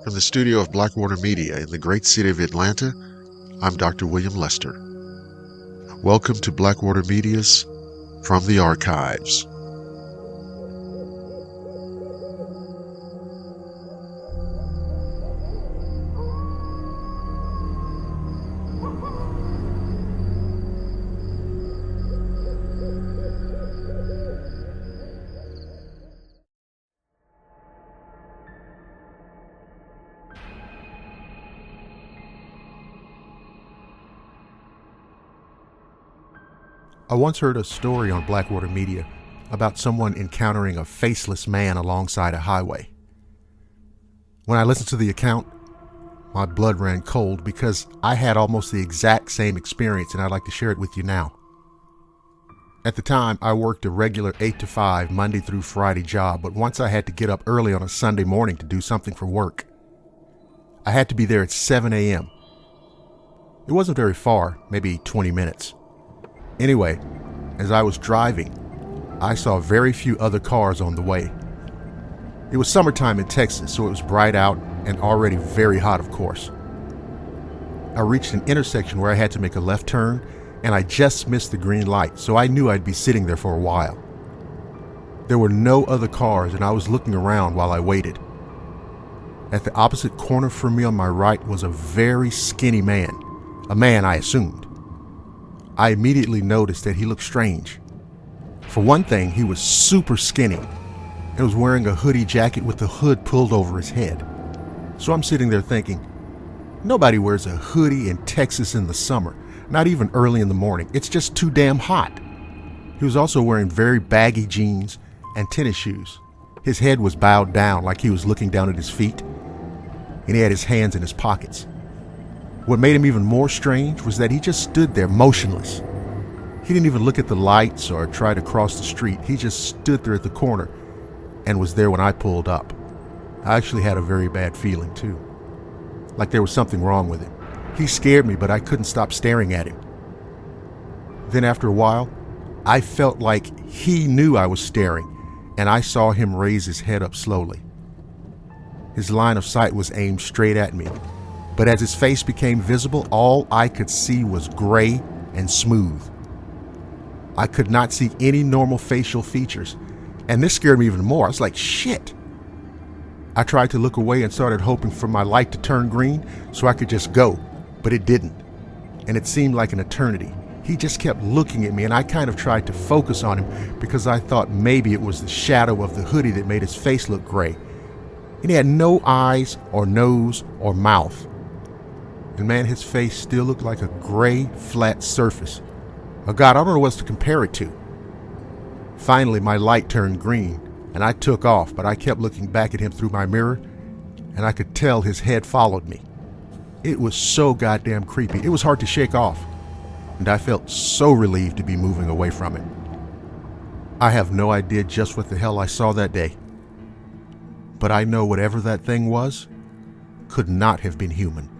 From the studio of Blackwater Media in the great city of Atlanta, I'm Dr. William Lester. Welcome to Blackwater Media's From the Archives. I once heard a story on Blackwater Media about someone encountering a faceless man alongside a highway. When I listened to the account, my blood ran cold because I had almost the exact same experience, and I'd like to share it with you now. At the time, I worked a regular 8 to 5 Monday through Friday job, but once I had to get up early on a Sunday morning to do something for work. I had to be there at 7 a.m. It wasn't very far, maybe 20 minutes. Anyway, as I was driving, I saw very few other cars on the way. It was summertime in Texas, so it was bright out and already very hot, of course. I reached an intersection where I had to make a left turn, and I just missed the green light, so I knew I'd be sitting there for a while. There were no other cars, and I was looking around while I waited. At the opposite corner from me on my right was a very skinny man, a man I assumed. I immediately noticed that he looked strange. For one thing, he was super skinny and was wearing a hoodie jacket with the hood pulled over his head. So I'm sitting there thinking, nobody wears a hoodie in Texas in the summer, not even early in the morning. It's just too damn hot. He was also wearing very baggy jeans and tennis shoes. His head was bowed down like he was looking down at his feet, and he had his hands in his pockets. What made him even more strange was that he just stood there motionless. He didn't even look at the lights or try to cross the street. He just stood there at the corner and was there when I pulled up. I actually had a very bad feeling too, like there was something wrong with him. He scared me, but I couldn't stop staring at him. Then after a while, I felt like he knew I was staring, and I saw him raise his head up slowly. His line of sight was aimed straight at me. But as his face became visible, all I could see was gray and smooth. I could not see any normal facial features, and this scared me even more. I was like, shit. I tried to look away and started hoping for my light to turn green so I could just go, but it didn't. And it seemed like an eternity. He just kept looking at me, and I kind of tried to focus on him because I thought maybe it was the shadow of the hoodie that made his face look gray. And he had no eyes or nose or mouth. And man, his face still looked like a gray, flat surface. Oh God, I don't know what else to compare it to. Finally, my light turned green, and I took off, but I kept looking back at him through my mirror, and I could tell his head followed me. It was so goddamn creepy. It was hard to shake off, and I felt so relieved to be moving away from it. I have no idea just what the hell I saw that day, but I know whatever that thing was could not have been human.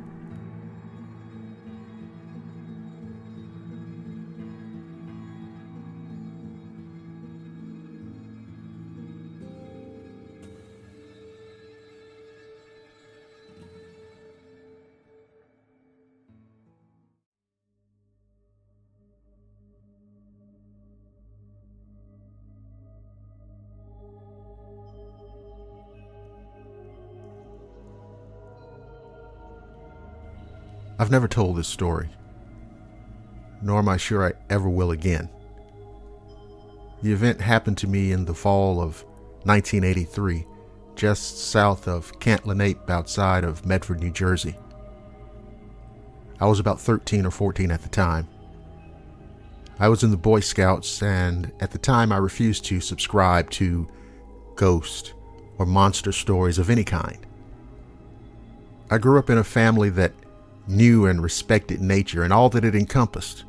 I've never told this story, nor am I sure I ever will again. The event happened to me in the fall of 1983, just south of Camp Lenape outside of Medford, New Jersey. I was about 13 or 14 at the time. I was in the Boy Scouts, and at the time I refused to subscribe to ghost or monster stories of any kind. I grew up in a family that knew and respected nature and all that it encompassed.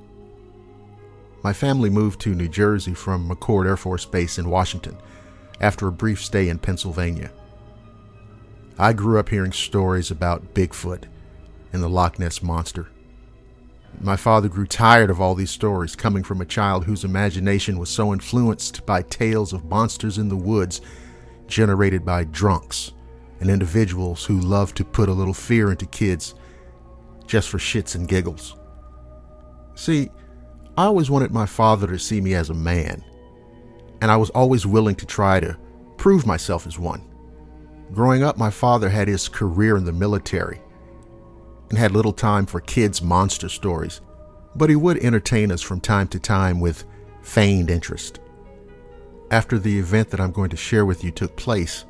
My family moved to New Jersey from McChord Air Force Base in Washington after a brief stay in Pennsylvania. I grew up hearing stories about Bigfoot and the Loch Ness Monster. My father grew tired of all these stories coming from a child whose imagination was so influenced by tales of monsters in the woods generated by drunks and individuals who love to put a little fear into kids just for shits and giggles. See, I always wanted my father to see me as a man, and I was always willing to try to prove myself as one. Growing up, my father had his career in the military and had little time for kids' monster stories, but he would entertain us from time to time with feigned interest. After the event that I'm going to share with you took place,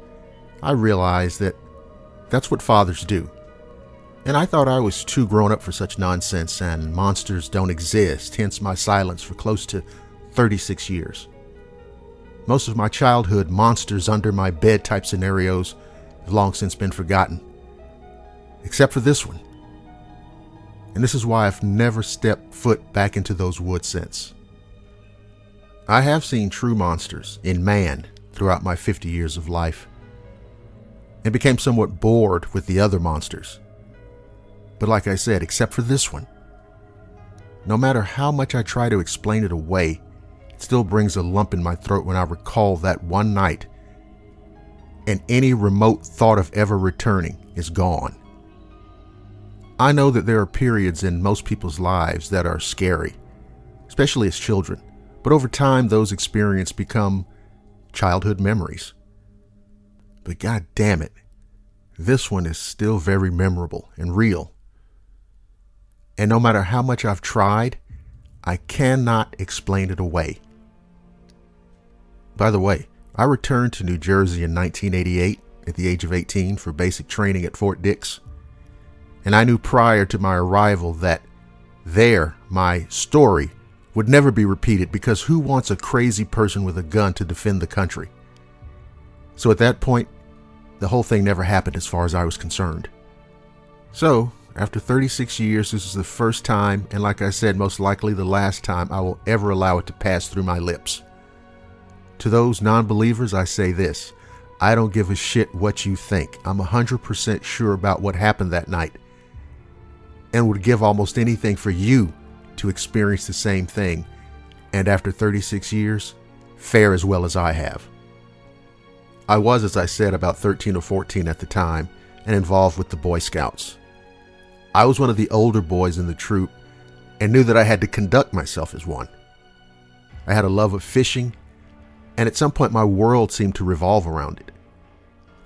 I realized that that's what fathers do. And I thought I was too grown up for such nonsense, and monsters don't exist, hence my silence for close to 36 years. Most of my childhood monsters under my bed type scenarios have long since been forgotten, except for this one. And this is why I've never stepped foot back into those woods since. I have seen true monsters in man throughout my 50 years of life, and became somewhat bored with the other monsters. But like I said, except for this one, no matter how much I try to explain it away, it still brings a lump in my throat when I recall that one night, and any remote thought of ever returning is gone. I know that there are periods in most people's lives that are scary, especially as children, but over time those experiences become childhood memories. But god damn it, this one is still very memorable and real. And no matter how much I've tried, I cannot explain it away. By the way, I returned to New Jersey in 1988 at the age of 18 for basic training at Fort Dix. And I knew prior to my arrival that there, my story would never be repeated, because who wants a crazy person with a gun to defend the country? So at that point, the whole thing never happened as far as I was concerned. So, after 36 years, this is the first time, and like I said, most likely the last time I will ever allow it to pass through my lips. To those non-believers, I say this: I don't give a shit what you think. I'm 100% sure about what happened that night, and would give almost anything for you to experience the same thing, and after 36 years, fare as well as I have. I was, as I said, about 13 or 14 at the time, and involved with the Boy Scouts. I was one of the older boys in the troop, and knew that I had to conduct myself as one. I had a love of fishing, and at some point my world seemed to revolve around it.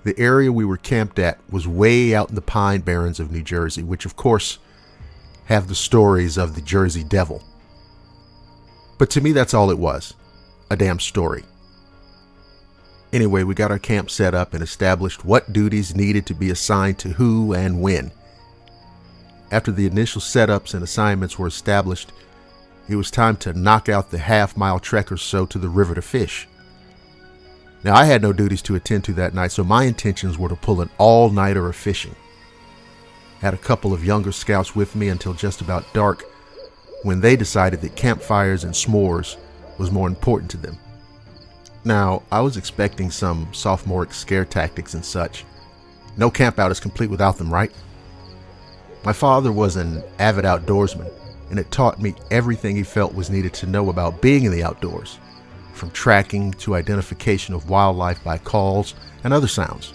The area we were camped at was way out in the Pine Barrens of New Jersey, which of course have the stories of the Jersey Devil. But to me, that's all it was, a damn story. Anyway, we got our camp set up and established what duties needed to be assigned to who and when. After the initial setups and assignments were established, it was time to knock out the half-mile trek or so to the river to fish. Now, I had no duties to attend to that night, so my intentions were to pull an all-nighter of fishing. I had a couple of younger scouts with me until just about dark, when they decided that campfires and s'mores was more important to them. Now, I was expecting some sophomoric scare tactics and such. No campout is complete without them, right? My father was an avid outdoorsman, and it taught me everything he felt was needed to know about being in the outdoors, from tracking to identification of wildlife by calls and other sounds.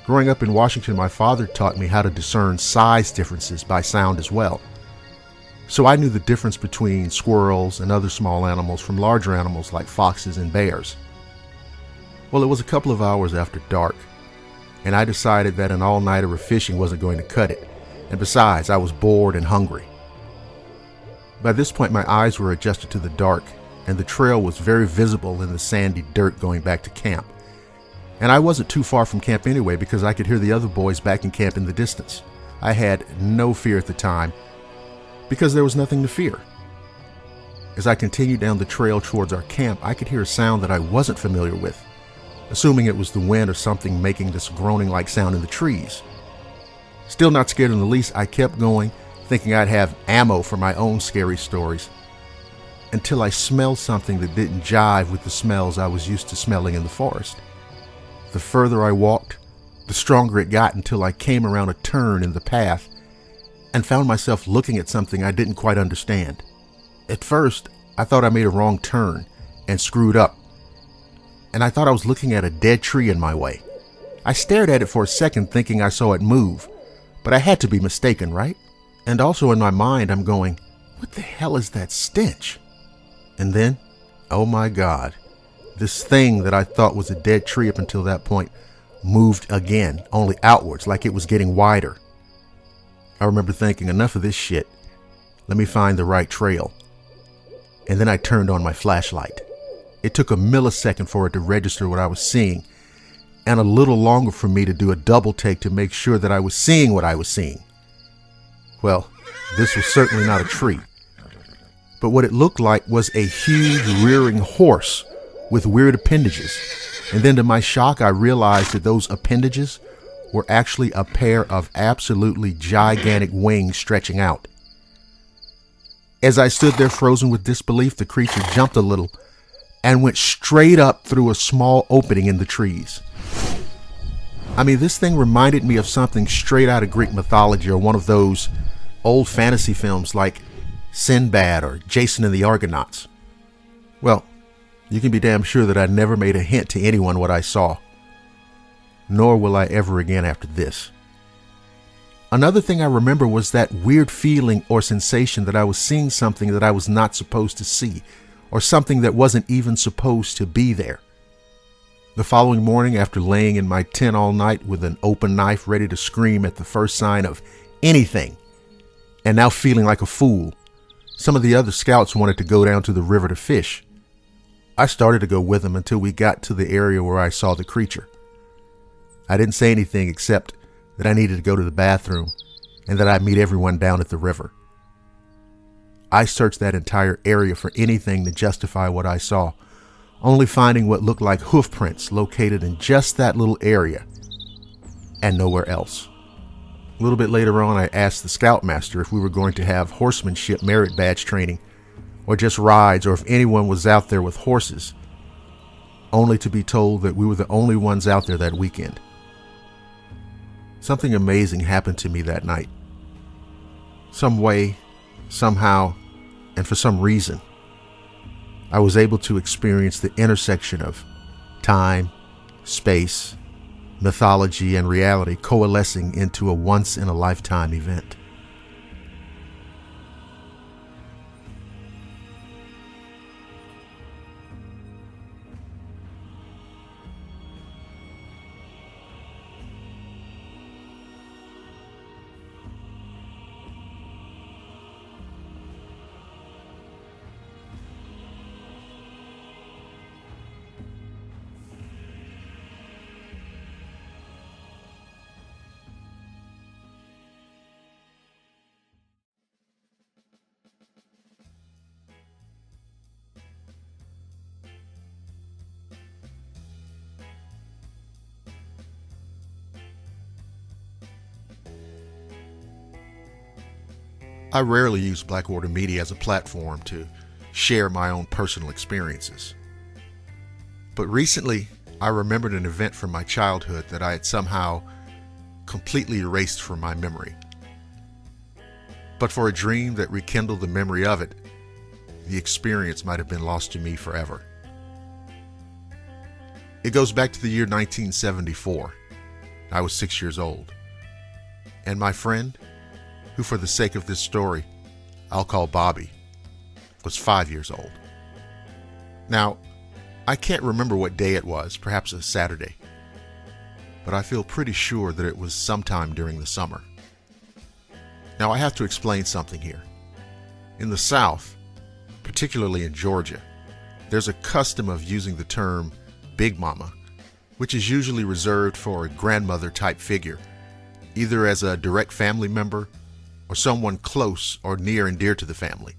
Growing up in Washington, my father taught me how to discern size differences by sound as well. So I knew the difference between squirrels and other small animals from larger animals like foxes and bears. Well, it was a couple of hours after dark, and I decided that an all-nighter of fishing wasn't going to cut it, and besides, I was bored and hungry. By this point, my eyes were adjusted to the dark, and the trail was very visible in the sandy dirt going back to camp. And I wasn't too far from camp anyway, because I could hear the other boys back in camp in the distance. I had no fear at the time, because there was nothing to fear. As I continued down the trail towards our camp, I could hear a sound that I wasn't familiar with, assuming it was the wind or something making this groaning-like sound in the trees. Still not scared in the least, I kept going, thinking I'd have ammo for my own scary stories, until I smelled something that didn't jive with the smells I was used to smelling in the forest. The further I walked, the stronger it got, until I came around a turn in the path and found myself looking at something I didn't quite understand. At first, I thought I made a wrong turn and screwed up, and I thought I was looking at a dead tree in my way. I stared at it for a second thinking I saw it move, but I had to be mistaken, right? And also in my mind, I'm going, what the hell is that stench? And then, oh my God, this thing that I thought was a dead tree up until that point moved again, only outwards, like it was getting wider. I remember thinking, enough of this shit. Let me find the right trail. And then I turned on my flashlight. It took a millisecond for it to register what I was seeing, and a little longer for me to do a double take to make sure that I was seeing what I was seeing. Well, this was certainly not a tree, but what it looked like was a huge rearing horse with weird appendages. And then to my shock, I realized that those appendages were actually a pair of absolutely gigantic wings stretching out. As I stood there frozen with disbelief, the creature jumped a little and went straight up through a small opening in the trees. I mean, this thing reminded me of something straight out of Greek mythology or one of those old fantasy films like Sinbad or Jason and the Argonauts. Well, you can be damn sure that I never made a hint to anyone what I saw. Nor will I ever again after this. Another thing I remember was that weird feeling or sensation that I was seeing something that I was not supposed to see, or something that wasn't even supposed to be there. The following morning, after laying in my tent all night with an open knife ready to scream at the first sign of anything, and now feeling like a fool, some of the other scouts wanted to go down to the river to fish. I started to go with them until we got to the area where I saw the creature. I didn't say anything except that I needed to go to the bathroom and that I'd meet everyone down at the river. I searched that entire area for anything to justify what I saw, only finding what looked like hoof prints located in just that little area and nowhere else. A little bit later on, I asked the scoutmaster if we were going to have horsemanship merit badge training or just rides, or if anyone was out there with horses, only to be told that we were the only ones out there that weekend. Something amazing happened to me that night. Some way, somehow, and for some reason, I was able to experience the intersection of time, space, mythology, and reality coalescing into a once-in-a-lifetime event. I rarely use Blackwater Media as a platform to share my own personal experiences. But recently, I remembered an event from my childhood that I had somehow completely erased from my memory. But for a dream that rekindled the memory of it, the experience might have been lost to me forever. It goes back to the year 1974. I was 6 years old. And my friend, who for the sake of this story, I'll call Bobby, was 5 years old. Now, I can't remember what day it was, perhaps a Saturday, but I feel pretty sure that it was sometime during the summer. Now, I have to explain something here. In the South, particularly in Georgia, there's a custom of using the term Big Mama, which is usually reserved for a grandmother-type figure, either as a direct family member or someone close or near and dear to the family.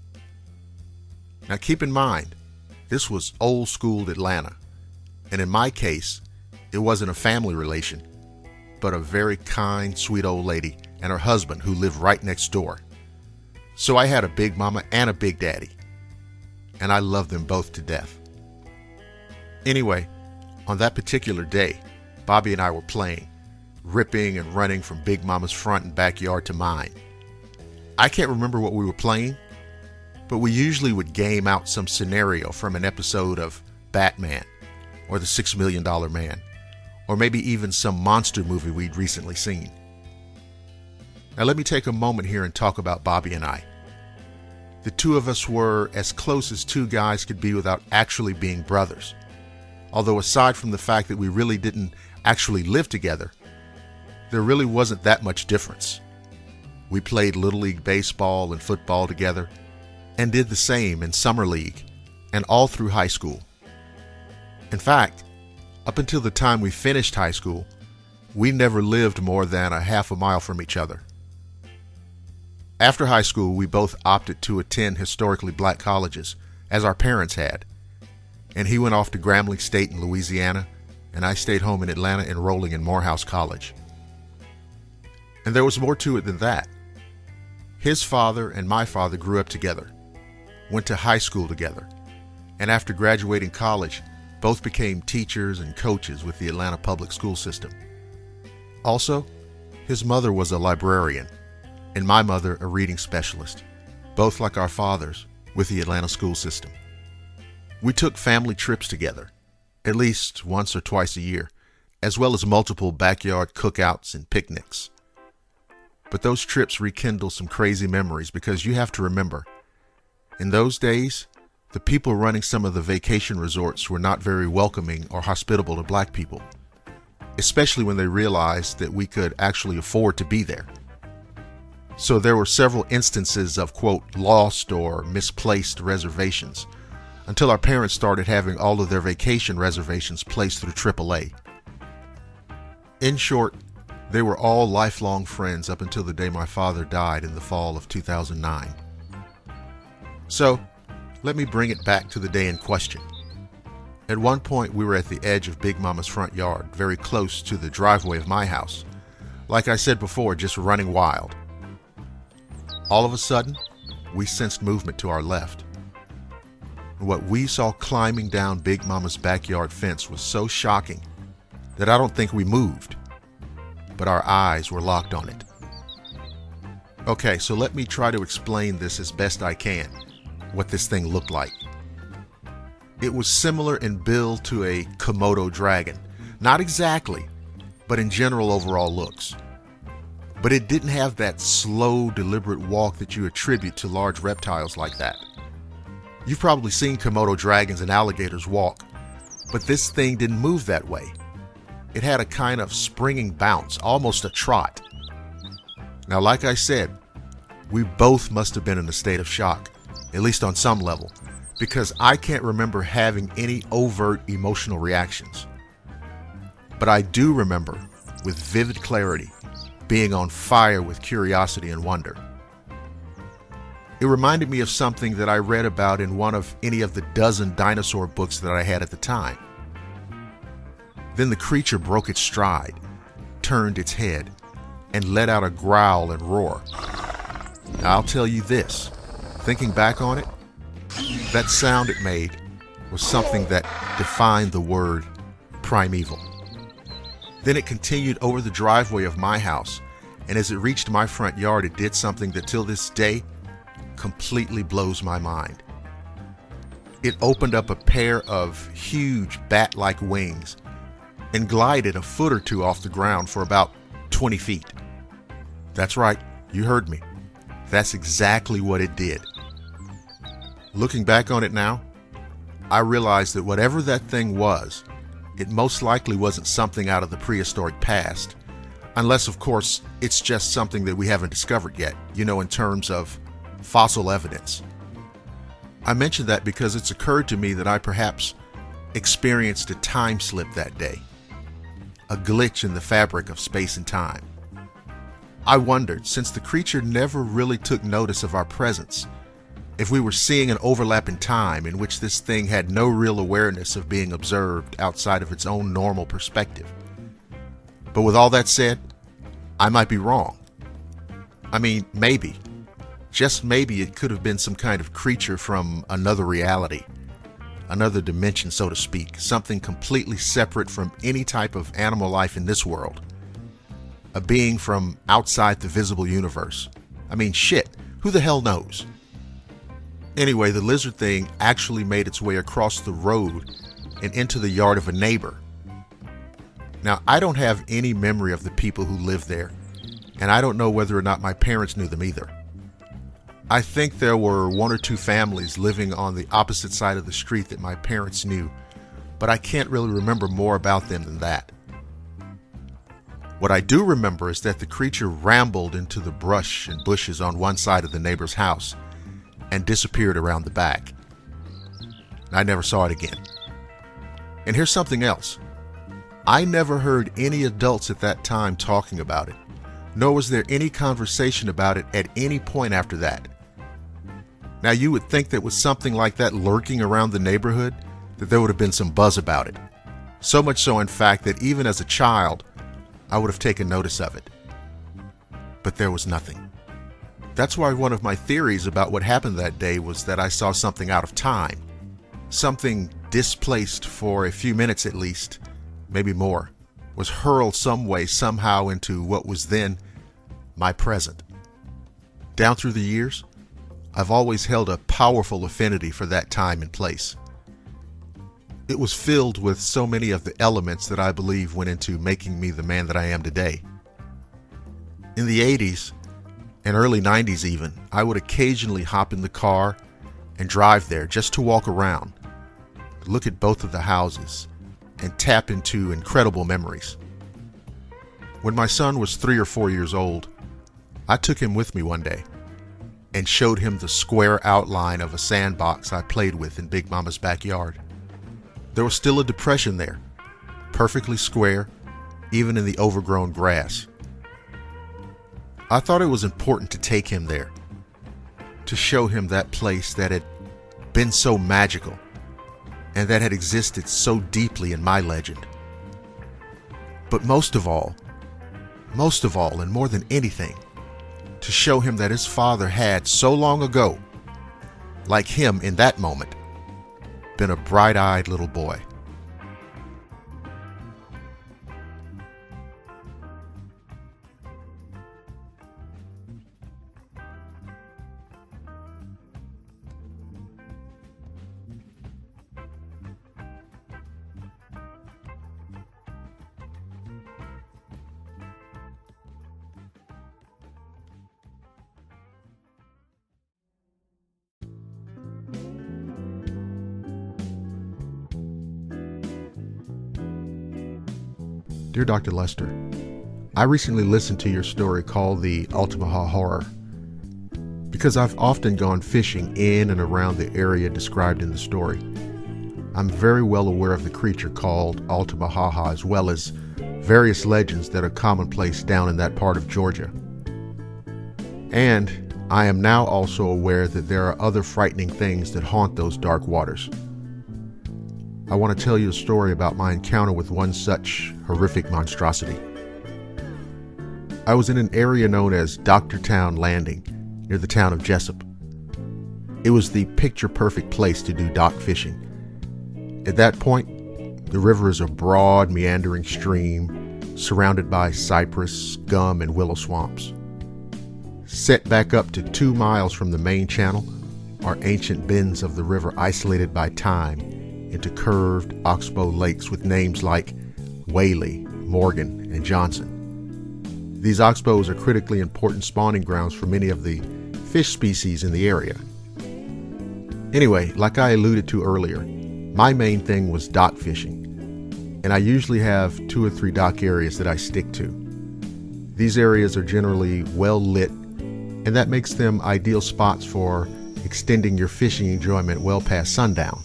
Now keep in mind, this was old school Atlanta, and in my case, it wasn't a family relation, but a very kind, sweet old lady and her husband who lived right next door. So I had a Big Mama and a Big Daddy, and I loved them both to death. Anyway, on that particular day, Bobby and I were playing, ripping and running from Big Mama's front and backyard to mine. I can't remember what we were playing, but we usually would game out some scenario from an episode of Batman, or The $6 Million Man, or maybe even some monster movie we'd recently seen. Now let me take a moment here and talk about Bobby and I. The two of us were as close as two guys could be without actually being brothers. Although aside from the fact that we really didn't actually live together, there really wasn't that much difference. We played Little League baseball and football together, and did the same in Summer League and all through high school. In fact, up until the time we finished high school, we never lived more than a half a mile from each other. After high school, we both opted to attend historically black colleges, as our parents had, and he went off to Grambling State in Louisiana, and I stayed home in Atlanta enrolling in Morehouse College. And there was more to it than that. His father and my father grew up together, went to high school together, and after graduating college, both became teachers and coaches with the Atlanta public school system. Also, his mother was a librarian, and my mother a reading specialist, both like our fathers with the Atlanta school system. We took family trips together, at least once or twice a year, as well as multiple backyard cookouts and picnics. But those trips rekindle some crazy memories because you have to remember, in those days, the people running some of the vacation resorts were not very welcoming or hospitable to black people, especially when they realized that we could actually afford to be there. So there were several instances of, quote, lost or misplaced reservations until our parents started having all of their vacation reservations placed through AAA. In short, they were all lifelong friends up until the day my father died in the fall of 2009. So, let me bring it back to the day in question. At one point, we were at the edge of Big Mama's front yard, very close to the driveway of my house. Like I said before, just running wild. All of a sudden, we sensed movement to our left. What we saw climbing down Big Mama's backyard fence was so shocking that I don't think we moved, but our eyes were locked on it. Okay, so let me try to explain this as best I can, what this thing looked like. It was similar in build to a Komodo dragon. Not exactly, but in general overall looks. But it didn't have that slow, deliberate walk that you attribute to large reptiles like that. You've probably seen Komodo dragons and alligators walk, but this thing didn't move that way. It had a kind of springing bounce, almost a trot. Now, like I said, we both must have been in a state of shock, at least on some level, because I can't remember having any overt emotional reactions. But I do remember, with vivid clarity, being on fire with curiosity and wonder. It reminded me of something that I read about in one of any of the dozen dinosaur books that I had at the time. Then the creature broke its stride, turned its head, and let out a growl and roar. Now, I'll tell you this, thinking back on it, that sound it made was something that defined the word primeval. Then it continued over the driveway of my house, and as it reached my front yard, it did something that till this day completely blows my mind. It opened up a pair of huge bat-like wings and glided a foot or two off the ground for about 20 feet. That's right, you heard me. That's exactly what it did. Looking back on it now, I realize that whatever that thing was, it most likely wasn't something out of the prehistoric past, unless, of course, it's just something that we haven't discovered yet, in terms of fossil evidence. I mention that because it's occurred to me that I perhaps experienced a time slip that day, a glitch in the fabric of space and time. I wondered, since the creature never really took notice of our presence, if we were seeing an overlap in time in which this thing had no real awareness of being observed outside of its own normal perspective. But with all that said, I might be wrong. I mean, maybe, just maybe it could have been some kind of creature from another reality, another dimension, so to speak, something completely separate from any type of animal life in this world. A being from outside the visible universe. I mean, shit, who the hell knows? Anyway, the lizard thing actually made its way across the road and into the yard of a neighbor. Now, I don't have any memory of the people who lived there, and I don't know whether or not my parents knew them either. I think there were one or two families living on the opposite side of the street that my parents knew, but I can't really remember more about them than that. What I do remember is that the creature rambled into the brush and bushes on one side of the neighbor's house and disappeared around the back. I never saw it again. And here's something else. I never heard any adults at that time talking about it, nor was there any conversation about it at any point after that. Now, you would think that with something like that lurking around the neighborhood, that there would have been some buzz about it. So much so, in fact, that even as a child, I would have taken notice of it. But there was nothing. That's why one of my theories about what happened that day was that I saw something out of time. Something displaced for a few minutes at least, maybe more, was hurled some way, somehow into what was then my present. Down through the years, I've always held a powerful affinity for that time and place. It was filled with so many of the elements that I believe went into making me the man that I am today. In the 80s and early 90s even, I would occasionally hop in the car and drive there just to walk around, look at both of the houses, and tap into incredible memories. When my son was 3 or 4 years old, I took him with me one day and showed him the square outline of a sandbox I played with in Big Mama's backyard. There was still a depression there, perfectly square, even in the overgrown grass. I thought it was important to take him there, to show him that place that had been so magical and that had existed so deeply in my legend. But most of all, and more than anything, to show him that his father had so long ago, like him in that moment, been a bright-eyed little boy. Dear Dr. Lester, I recently listened to your story called The Altamaha Horror. Because I've often gone fishing in and around the area described in the story, I'm very well aware of the creature called Altamaha, as well as various legends that are commonplace down in that part of Georgia. And I am now also aware that there are other frightening things that haunt those dark waters. I want to tell you a story about my encounter with one such horrific monstrosity. I was in an area known as Doctortown Landing, near the town of Jessup. It was the picture-perfect place to do dock fishing. At that point, the river is a broad, meandering stream surrounded by cypress, gum, and willow swamps. Set back up to 2 miles from the main channel are ancient bends of the river isolated by time into curved oxbow lakes with names like Whaley, Morgan, and Johnson. These oxbows are critically important spawning grounds for many of the fish species in the area. Anyway, like I alluded to earlier, my main thing was dock fishing, and I usually have 2 or 3 dock areas that I stick to. These areas are generally well lit, and that makes them ideal spots for extending your fishing enjoyment well past sundown.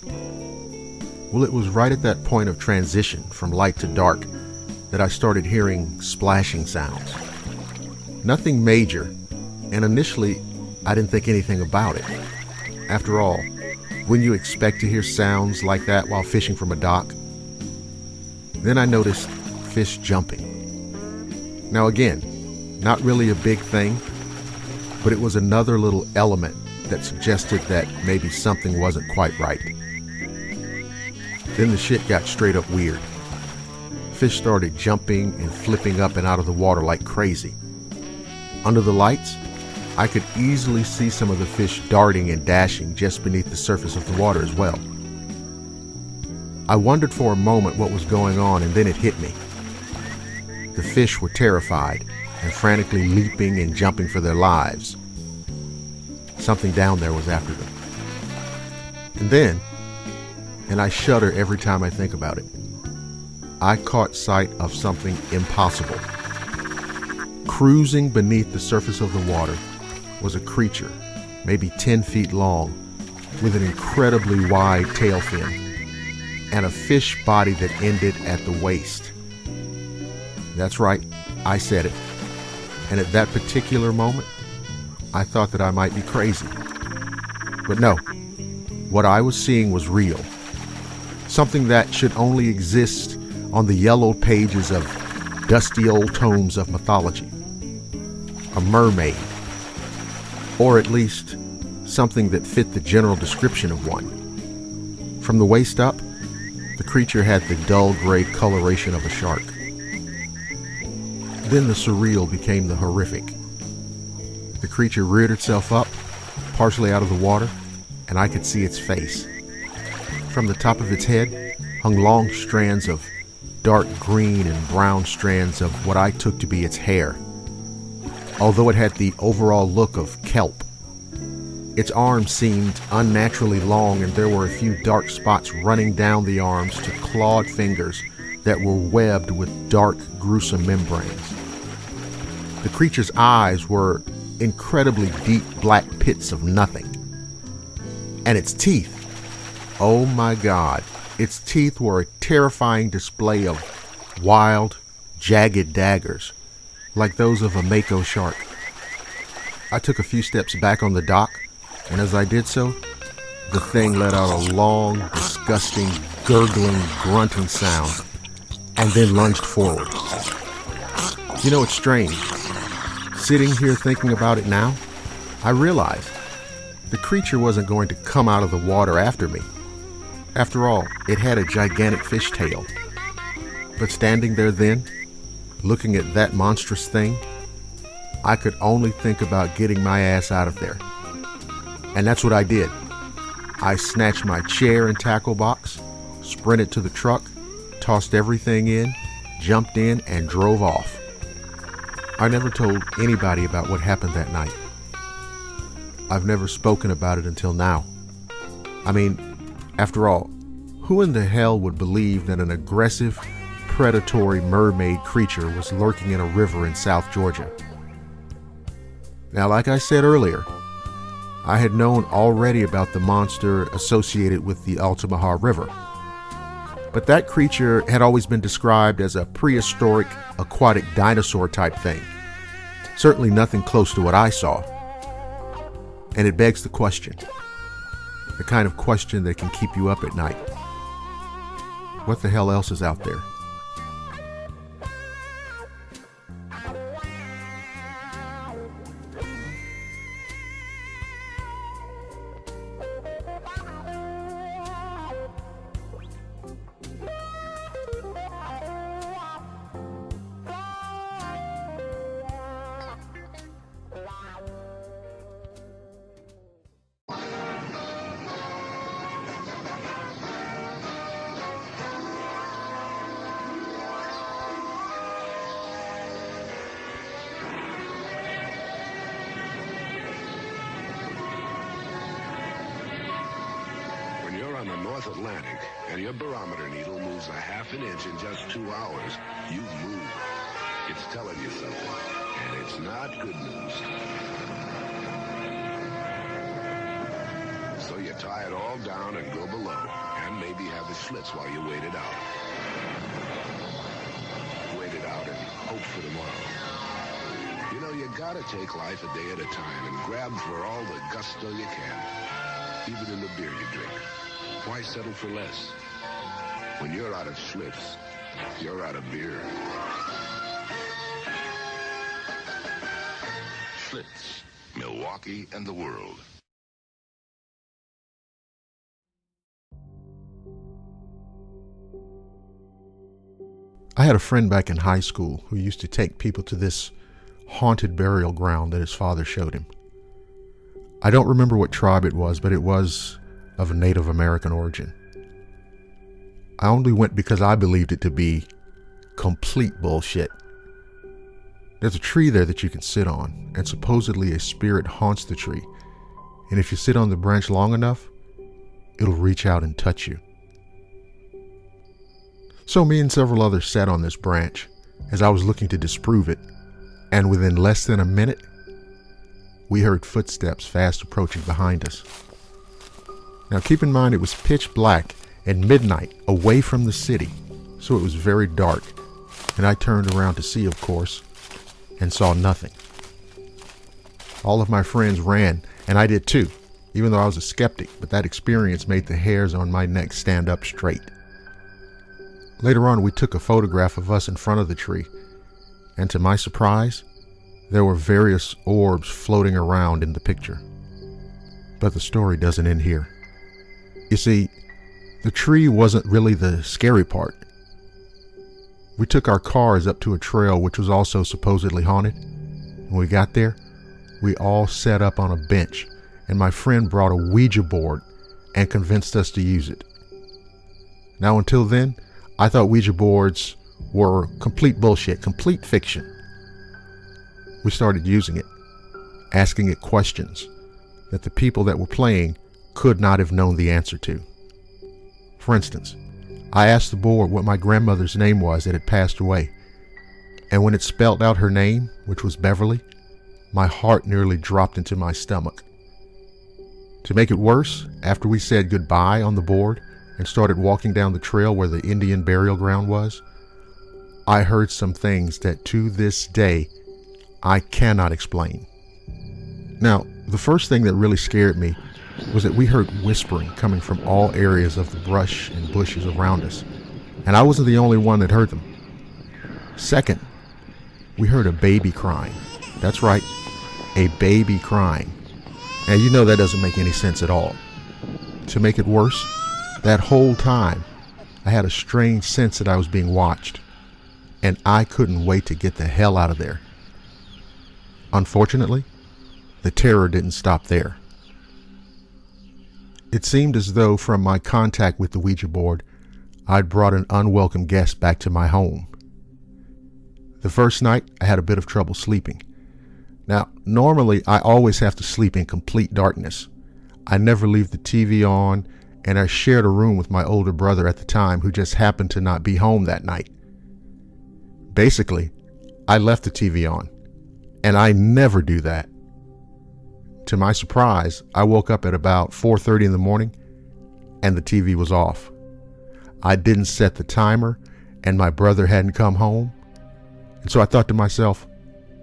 Well, it was right at that point of transition from light to dark that I started hearing splashing sounds. Nothing major, and initially I didn't think anything about it. After all, wouldn't you expect to hear sounds like that while fishing from a dock? Then I noticed fish jumping. Now again, not really a big thing, but it was another little element that suggested that maybe something wasn't quite right. Then the shit got straight up weird. Fish started jumping and flipping up and out of the water like crazy. Under the lights, I could easily see some of the fish darting and dashing just beneath the surface of the water as well. I wondered for a moment what was going on, and then it hit me. The fish were terrified and frantically leaping and jumping for their lives. Something down there was after them. And then, and I shudder every time I think about it, I caught sight of something impossible. Cruising beneath the surface of the water was a creature, maybe 10 feet long, with an incredibly wide tail fin and a fish body that ended at the waist. That's right, I said it. And at that particular moment, I thought that I might be crazy. But no, what I was seeing was real. Something that should only exist on the yellowed pages of dusty old tomes of mythology. A mermaid. Or at least something that fit the general description of one. From the waist up, the creature had the dull gray coloration of a shark. Then the surreal became the horrific. The creature reared itself up, partially out of the water, and I could see its face. From the top of its head hung long strands of dark green and brown strands of what I took to be its hair. Although it had the overall look of kelp. Its arms seemed unnaturally long, and there were a few dark spots running down the arms to clawed fingers that were webbed with dark, gruesome membranes. The creature's eyes were incredibly deep black pits of nothing. And its teeth, oh my God, its teeth were a terrifying display of wild, jagged daggers, like those of a mako shark. I took a few steps back on the dock, and as I did so, the thing let out a long, disgusting, gurgling, grunting sound, and then lunged forward. You know, it's strange. Sitting here thinking about it now, I realize the creature wasn't going to come out of the water after me. After all, it had a gigantic fish tail. But standing there then, looking at that monstrous thing, I could only think about getting my ass out of there. And that's what I did. I snatched my chair and tackle box, sprinted to the truck, tossed everything in, jumped in, and drove off. I never told anybody about what happened that night. I've never spoken about it until now. I mean, after all, who in the hell would believe that an aggressive, predatory mermaid creature was lurking in a river in South Georgia? Now, like I said earlier, I had known already about the monster associated with the Altamaha River. But that creature had always been described as a prehistoric, aquatic dinosaur type thing. Certainly nothing close to what I saw. And it begs the question. The kind of question that can keep you up at night. What the hell else is out there? On the North Atlantic, and your barometer needle moves a half an inch in just 2 hours, you've moved. It's telling you something, and it's not good news. So you tie it all down and go below, and maybe have the slits while you wait it out. Wait it out and hope for tomorrow. You know, you gotta take life a day at a time and grab for all the gusto you can, even in the beer you drink. Why settle for less? When you're out of Schlitz, you're out of beer. Schlitz, Milwaukee and the world. I had a friend back in high school who used to take people to this haunted burial ground that his father showed him. I don't remember what tribe it was, but it was of Native American origin. I only went because I believed it to be complete bullshit. There's a tree there that you can sit on, and supposedly a spirit haunts the tree. And if you sit on the branch long enough, it'll reach out and touch you. So me and several others sat on this branch as I was looking to disprove it, and within less than a minute, we heard footsteps fast approaching behind us. Now keep in mind it was pitch black and midnight away from the city, so it was very dark, and I turned around to see, of course, and saw nothing. All of my friends ran, and I did too, even though I was a skeptic, but that experience made the hairs on my neck stand up straight. Later on, we took a photograph of us in front of the tree, and to my surprise, there were various orbs floating around in the picture. But the story doesn't end here. You see, the tree wasn't really the scary part. We took our cars up to a trail which was also supposedly haunted. When we got there, we all sat up on a bench, and my friend brought a Ouija board and convinced us to use it. Now until then, I thought Ouija boards were complete bullshit, complete fiction. We started using it, asking it questions that the people that were playing could not have known the answer to. For instance, I asked the board what my grandmother's name was that had passed away, and when it spelled out her name, which was Beverly, my heart nearly dropped into my stomach. To make it worse, after we said goodbye on the board and started walking down the trail where the Indian burial ground was, I heard some things that to this day I cannot explain. Now, the first thing that really scared me was that we heard whispering coming from all areas of the brush and bushes around us, and I wasn't the only one that heard them. Second, we heard a baby crying. That's right, a baby crying. Now you know that doesn't make any sense at all. To make it worse, that whole time I had a strange sense that I was being watched, and I couldn't wait to get the hell out of there. Unfortunately, the terror didn't stop there. It seemed as though from my contact with the Ouija board, I'd brought an unwelcome guest back to my home. The first night, I had a bit of trouble sleeping. Now, normally I always have to sleep in complete darkness. I never leave the TV on, and I shared a room with my older brother at the time who just happened to not be home that night. Basically, I left the TV on, and I never do that. To my surprise, I woke up at about 4:30 in the morning, and the TV was off. I didn't set the timer, and my brother hadn't come home, and so I thought to myself,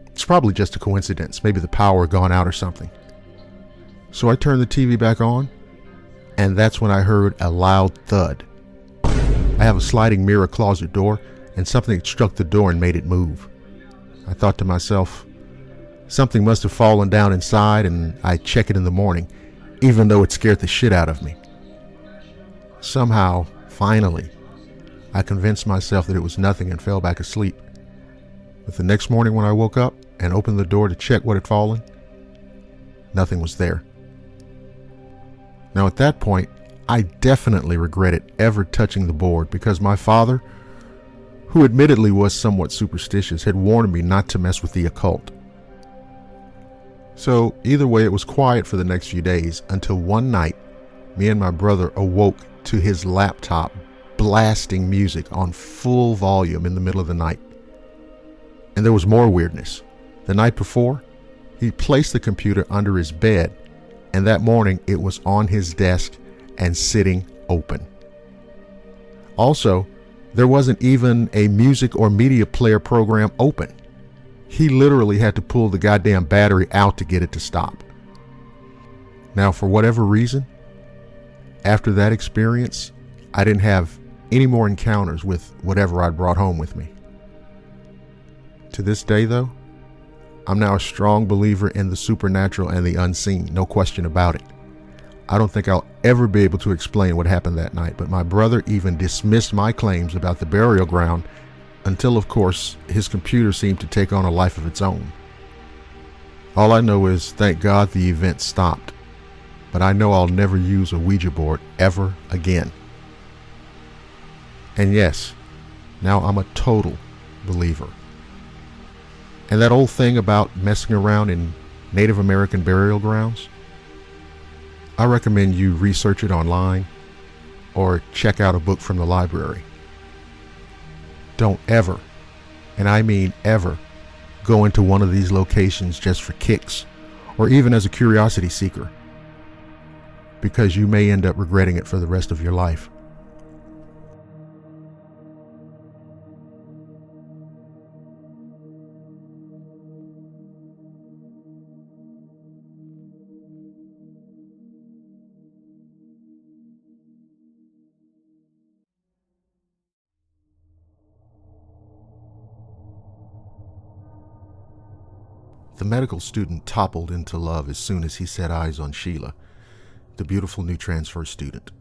it's probably just a coincidence. Maybe the power had gone out or something. So I turned the TV back on, and that's when I heard a loud thud. I have a sliding mirror closet door, and something struck the door and made it move. I thought to myself, something must have fallen down inside, and I'd check it in the morning, even though it scared the shit out of me. Somehow, finally, I convinced myself that it was nothing and fell back asleep. But the next morning when I woke up and opened the door to check what had fallen, nothing was there. Now at that point, I definitely regretted ever touching the board because my father, who admittedly was somewhat superstitious, had warned me not to mess with the occult. So either way, it was quiet for the next few days until one night, me and my brother awoke to his laptop blasting music on full volume in the middle of the night. And there was more weirdness. The night before, he placed the computer under his bed, and that morning it was on his desk and sitting open. Also, there wasn't even a music or media player program open. He literally had to pull the goddamn battery out to get it to stop. Now, for whatever reason, after that experience, I didn't have any more encounters with whatever I'd brought home with me. To this day, though, I'm now a strong believer in the supernatural and the unseen, no question about it. I don't think I'll ever be able to explain what happened that night, but my brother even dismissed my claims about the burial ground until, of course, his computer seemed to take on a life of its own. All I know is, thank God the event stopped, but I know I'll never use a Ouija board ever again. And yes, now I'm a total believer. And that old thing about messing around in Native American burial grounds, I recommend you research it online or check out a book from the library. Don't ever, and I mean ever, go into one of these locations just for kicks or even as a curiosity seeker, because you may end up regretting it for the rest of your life. The medical student toppled into love as soon as he set eyes on Sheila, the beautiful new transfer student.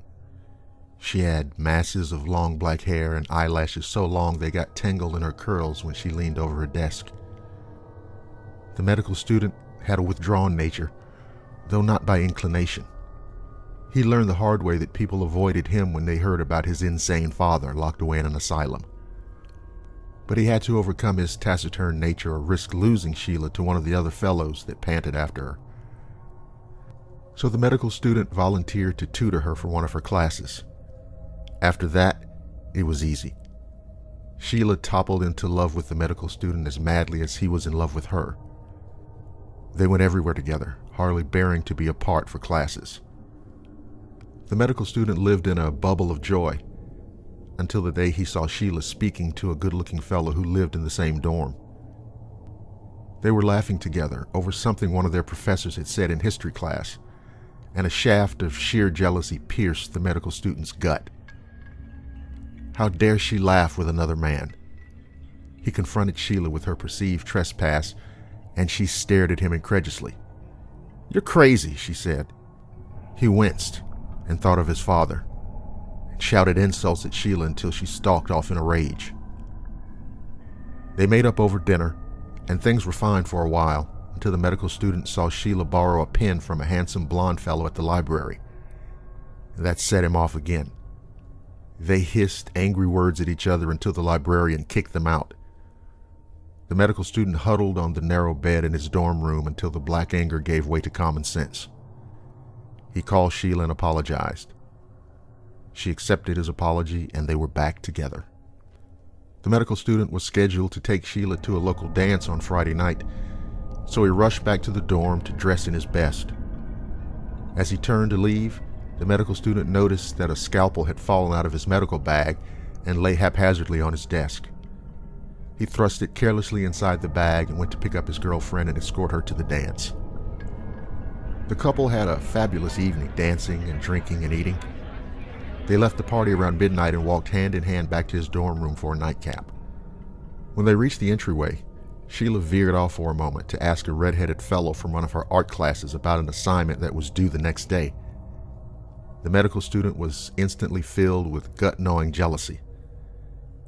She had masses of long black hair and eyelashes so long they got tangled in her curls when she leaned over her desk. The medical student had a withdrawn nature, though not by inclination. He learned the hard way that people avoided him when they heard about his insane father locked away in an asylum. But he had to overcome his taciturn nature or risk losing Sheila to one of the other fellows that panted after her. So the medical student volunteered to tutor her for one of her classes. After that, it was easy. Sheila toppled into love with the medical student as madly as he was in love with her. They went everywhere together, hardly bearing to be apart for classes. The medical student lived in a bubble of joy until the day he saw Sheila speaking to a good-looking fellow who lived in the same dorm. They were laughing together over something one of their professors had said in history class, and a shaft of sheer jealousy pierced the medical student's gut. How dare she laugh with another man? He confronted Sheila with her perceived trespass, and she stared at him incredulously. "You're crazy," she said. He winced and thought of his father, and shouted insults at Sheila until she stalked off in a rage. They made up over dinner, and things were fine for a while, until the medical student saw Sheila borrow a pen from a handsome blonde fellow at the library. That set him off again. They hissed angry words at each other until the librarian kicked them out. The medical student huddled on the narrow bed in his dorm room until the black anger gave way to common sense. He called Sheila and apologized. She accepted his apology, and they were back together. The medical student was scheduled to take Sheila to a local dance on Friday night, so he rushed back to the dorm to dress in his best. As he turned to leave, the medical student noticed that a scalpel had fallen out of his medical bag and lay haphazardly on his desk. He thrust it carelessly inside the bag and went to pick up his girlfriend and escort her to the dance. The couple had a fabulous evening, dancing and drinking and eating. They left the party around midnight and walked hand in hand back to his dorm room for a nightcap. When they reached the entryway, Sheila veered off for a moment to ask a red-headed fellow from one of her art classes about an assignment that was due the next day. The medical student was instantly filled with gut-gnawing jealousy.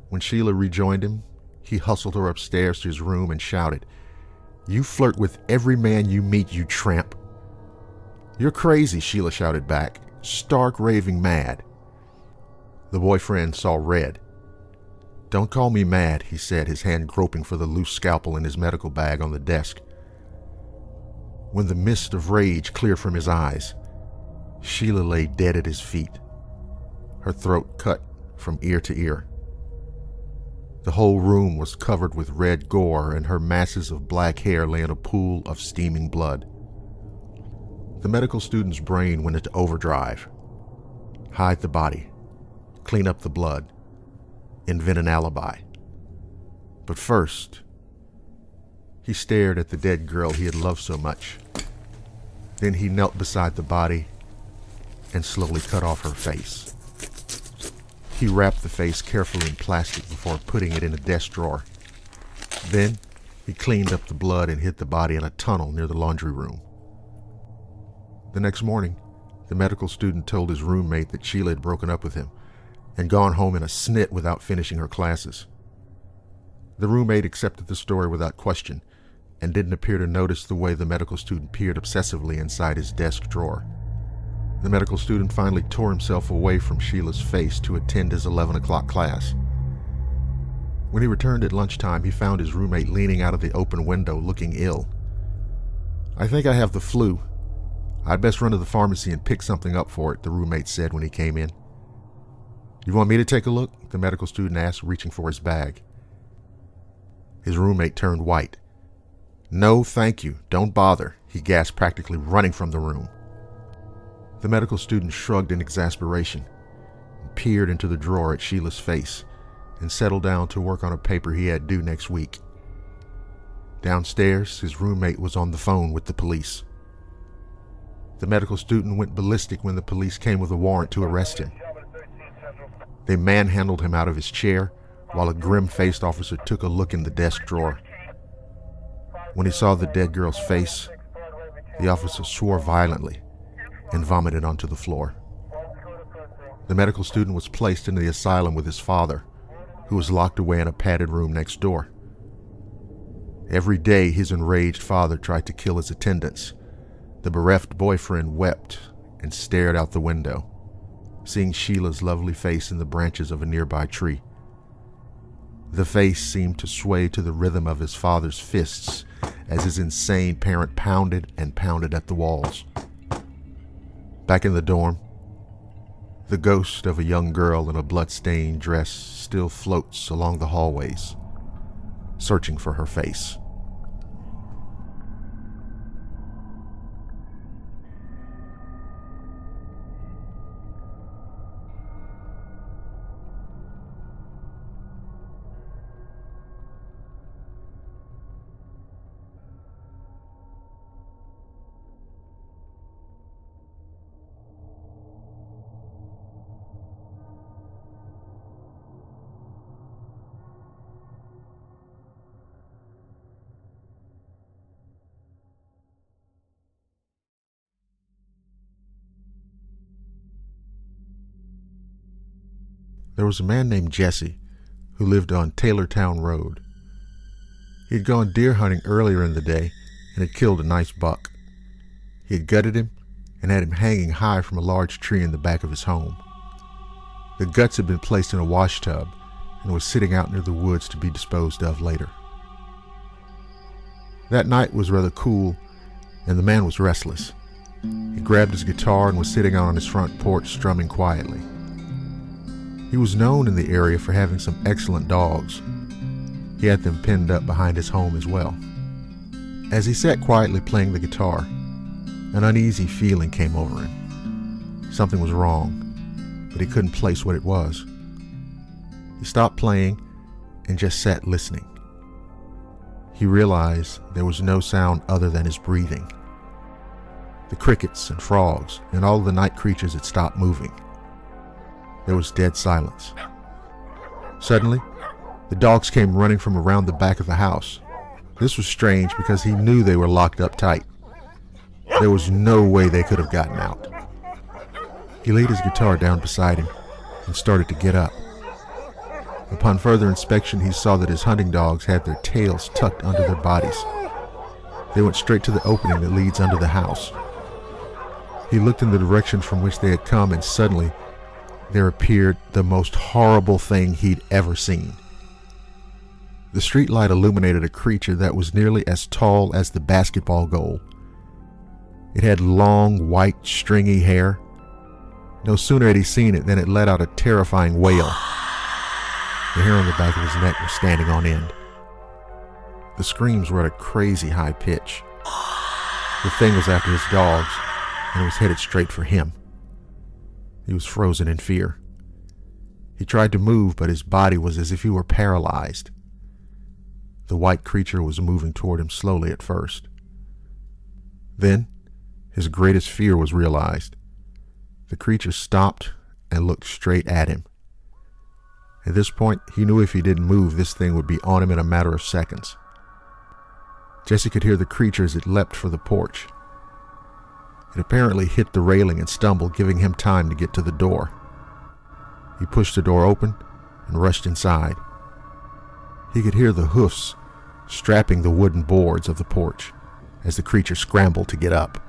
When Sheila rejoined him, he hustled her upstairs to his room and shouted, "You flirt with every man you meet, you tramp." "You're crazy," Sheila shouted back, stark raving mad. The boyfriend saw red. "Don't call me mad," he said, his hand groping for the loose scalpel in his medical bag on the desk. When the mist of rage cleared from his eyes, Sheila lay dead at his feet, her throat cut from ear to ear. The whole room was covered with red gore, and her masses of black hair lay in a pool of steaming blood. The medical student's brain went into overdrive. Hide the body, clean up the blood, invent an alibi. But first, he stared at the dead girl he had loved so much. Then he knelt beside the body and slowly cut off her face. He wrapped the face carefully in plastic before putting it in a desk drawer. Then he cleaned up the blood and hid the body in a tunnel near the laundry room. The next morning, the medical student told his roommate that Sheila had broken up with him and gone home in a snit without finishing her classes. The roommate accepted the story without question and didn't appear to notice the way the medical student peered obsessively inside his desk drawer. The medical student finally tore himself away from Sheila's face to attend his 11 o'clock class. When he returned at lunchtime, he found his roommate leaning out of the open window looking ill. "I think I have the flu. I'd best run to the pharmacy and pick something up for it," the roommate said when he came in. "You want me to take a look?" the medical student asked, reaching for his bag. His roommate turned white. "No, thank you. Don't bother," he gasped, practically running from the room. The medical student shrugged in exasperation and peered into the drawer at Sheila's face and settled down to work on a paper he had due next week. Downstairs, his roommate was on the phone with the police. The medical student went ballistic when the police came with a warrant to arrest him. They manhandled him out of his chair while a grim-faced officer took a look in the desk drawer. When he saw the dead girl's face, the officer swore violently and vomited onto the floor. The medical student was placed into the asylum with his father, who was locked away in a padded room next door. Every day, his enraged father tried to kill his attendants. The bereft boyfriend wept and stared out the window, seeing Sheila's lovely face in the branches of a nearby tree. The face seemed to sway to the rhythm of his father's fists as his insane parent pounded and pounded at the walls. Back in the dorm, the ghost of a young girl in a blood-stained dress still floats along the hallways, searching for her face. There was a man named Jesse who lived on Taylortown Road. He had gone deer hunting earlier in the day and had killed a nice buck. He had gutted him and had him hanging high from a large tree in the back of his home. The guts had been placed in a wash tub and was sitting out near the woods to be disposed of later. That night was rather cool, and the man was restless. He grabbed his guitar and was sitting out on his front porch strumming quietly. He was known in the area for having some excellent dogs. He had them pinned up behind his home as well. As he sat quietly playing the guitar, an uneasy feeling came over him. Something was wrong, but he couldn't place what it was. He stopped playing and just sat listening. He realized there was no sound other than his breathing. The crickets and frogs and all the night creatures had stopped moving. There was dead silence. Suddenly, the dogs came running from around the back of the house. This was strange because he knew they were locked up tight. There was no way they could have gotten out. He laid his guitar down beside him and started to get up. Upon further inspection, he saw that his hunting dogs had their tails tucked under their bodies. They went straight to the opening that leads under the house. He looked in the direction from which they had come, and suddenly there appeared the most horrible thing he'd ever seen. The streetlight illuminated a creature that was nearly as tall as the basketball goal. It had long, white, stringy hair. No sooner had he seen it than it let out a terrifying wail. The hair on the back of his neck was standing on end. The screams were at a crazy high pitch. The thing was after his dogs, and it was headed straight for him. He was frozen in fear. He tried to move, but his body was as if he were paralyzed. The white creature was moving toward him slowly at first. Then, his greatest fear was realized. The creature stopped and looked straight at him. At this point, he knew if he didn't move, this thing would be on him in a matter of seconds. Jesse could hear the creature as it leapt for the porch. It apparently hit the railing and stumbled, giving him time to get to the door. He pushed the door open and rushed inside. He could hear the hoofs strapping the wooden boards of the porch as the creature scrambled to get up.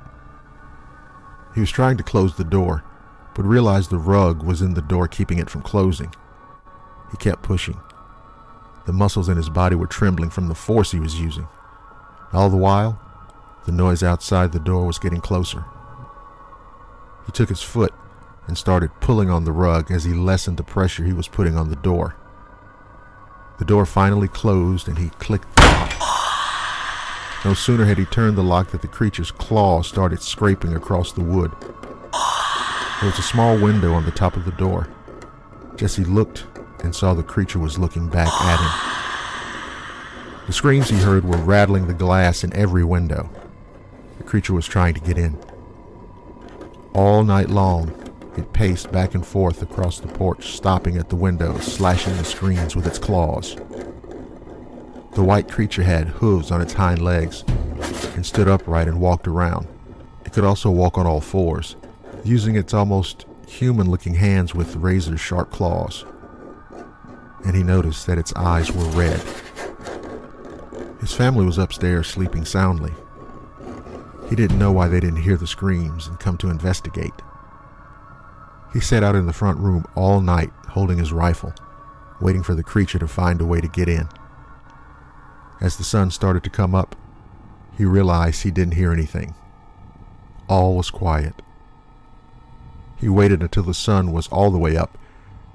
He was trying to close the door, but realized the rug was in the door, keeping it from closing. He kept pushing. The muscles in his body were trembling from the force he was using. All the while, the noise outside the door was getting closer. He took his foot and started pulling on the rug as he lessened the pressure he was putting on the door. The door finally closed and he clicked the lock. No sooner had he turned the lock than the creature's claws started scraping across the wood. There was a small window on the top of the door. Jesse looked and saw the creature was looking back at him. The screams he heard were rattling the glass in every window. The creature was trying to get in. All night long, it paced back and forth across the porch, stopping at the windows, slashing the screens with its claws. The white creature had hooves on its hind legs and stood upright and walked around. It could also walk on all fours, using its almost human-looking hands with razor-sharp claws. And he noticed that its eyes were red. His family was upstairs sleeping soundly. He didn't know why they didn't hear the screams and come to investigate. He sat out in the front room all night holding his rifle, waiting for the creature to find a way to get in. As the sun started to come up, he realized he didn't hear anything. All was quiet. He waited until the sun was all the way up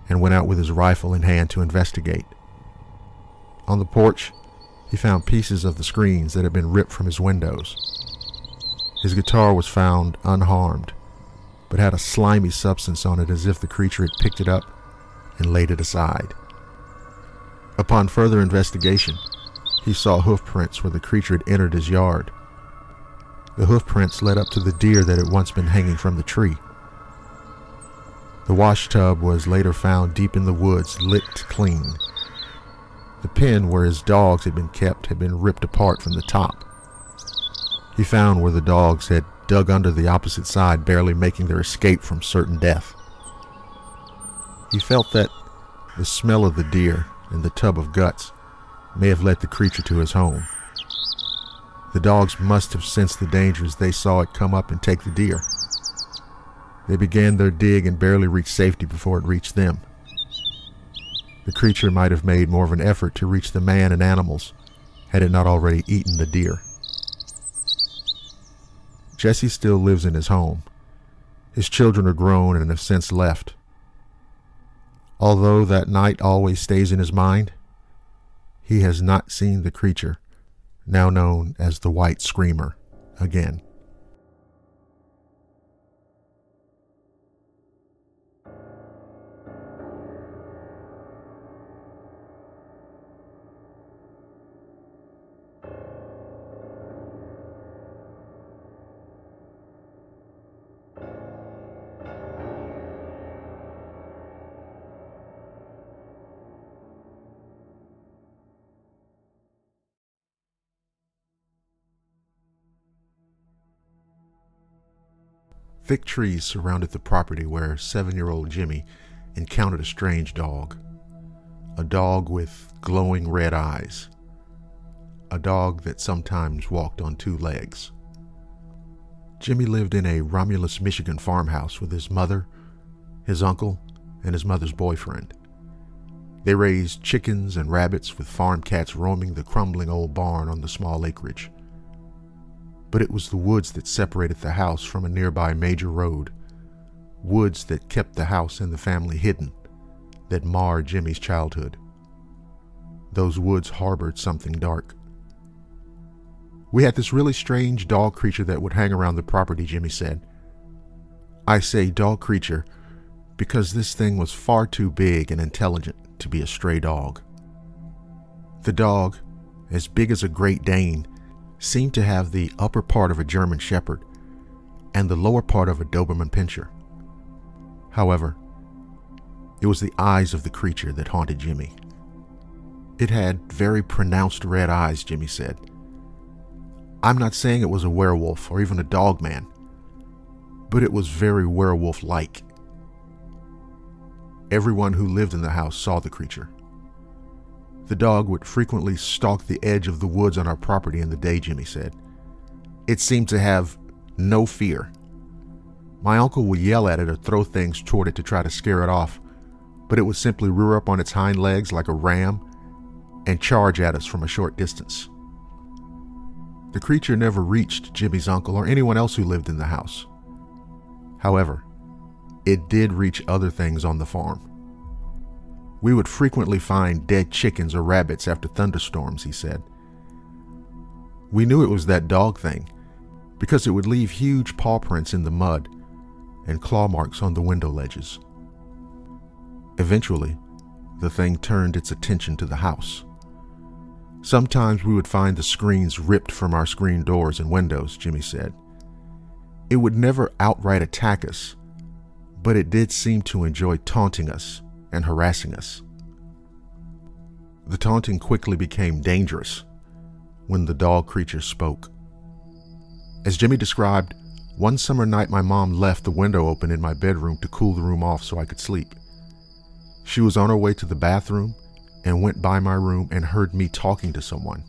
and went out with his rifle in hand to investigate. On the porch, he found pieces of the screens that had been ripped from his windows. His guitar was found unharmed, but had a slimy substance on it as if the creature had picked it up and laid it aside. Upon further investigation, he saw hoof prints where the creature had entered his yard. The hoof prints led up to the deer that had once been hanging from the tree. The wash tub was later found deep in the woods, licked clean. The pen where his dogs had been kept had been ripped apart from the top. He found where the dogs had dug under the opposite side, barely making their escape from certain death. He felt that the smell of the deer and the tub of guts may have led the creature to his home. The dogs must have sensed the danger as they saw it come up and take the deer. They began their dig and barely reached safety before it reached them. The creature might have made more of an effort to reach the man and animals had it not already eaten the deer. Jesse still lives in his home. His children are grown and have since left. Although that night always stays in his mind, he has not seen the creature, now known as the White Screamer, again. Thick trees surrounded the property where 7-year-old Jimmy encountered a strange dog. A dog with glowing red eyes. A dog that sometimes walked on 2 legs. Jimmy lived in a Romulus, Michigan farmhouse with his mother, his uncle, and his mother's boyfriend. They raised chickens and rabbits with farm cats roaming the crumbling old barn on the small acreage. But it was the woods that separated the house from a nearby major road, woods that kept the house and the family hidden, that marred Jimmy's childhood. Those woods harbored something dark. We had this really strange dog creature that would hang around the property, Jimmy said. I say dog creature because this thing was far too big and intelligent to be a stray dog. The dog, as big as a Great Dane, seemed to have the upper part of a German Shepherd and the lower part of a Doberman Pinscher. However, it was the eyes of the creature that haunted Jimmy. It had very pronounced red eyes, Jimmy said. I'm not saying it was a werewolf or even a dog man, but it was very werewolf-like. Everyone who lived in the house saw the creature. The dog would frequently stalk the edge of the woods on our property in the day, Jimmy said. It seemed to have no fear. My uncle would yell at it or throw things toward it to try to scare it off, but it would simply rear up on its hind legs like a ram and charge at us from a short distance. The creature never reached Jimmy's uncle or anyone else who lived in the house. However, it did reach other things on the farm. We would frequently find dead chickens or rabbits after thunderstorms, he said. We knew it was that dog thing because it would leave huge paw prints in the mud and claw marks on the window ledges. Eventually, the thing turned its attention to the house. Sometimes we would find the screens ripped from our screen doors and windows, Jimmy said. It would never outright attack us, but it did seem to enjoy taunting us and harassing us. The taunting quickly became dangerous when the dog creature spoke. As Jimmy described, one summer night my mom left the window open in my bedroom to cool the room off so I could sleep. She was on her way to the bathroom and went by my room and heard me talking to someone.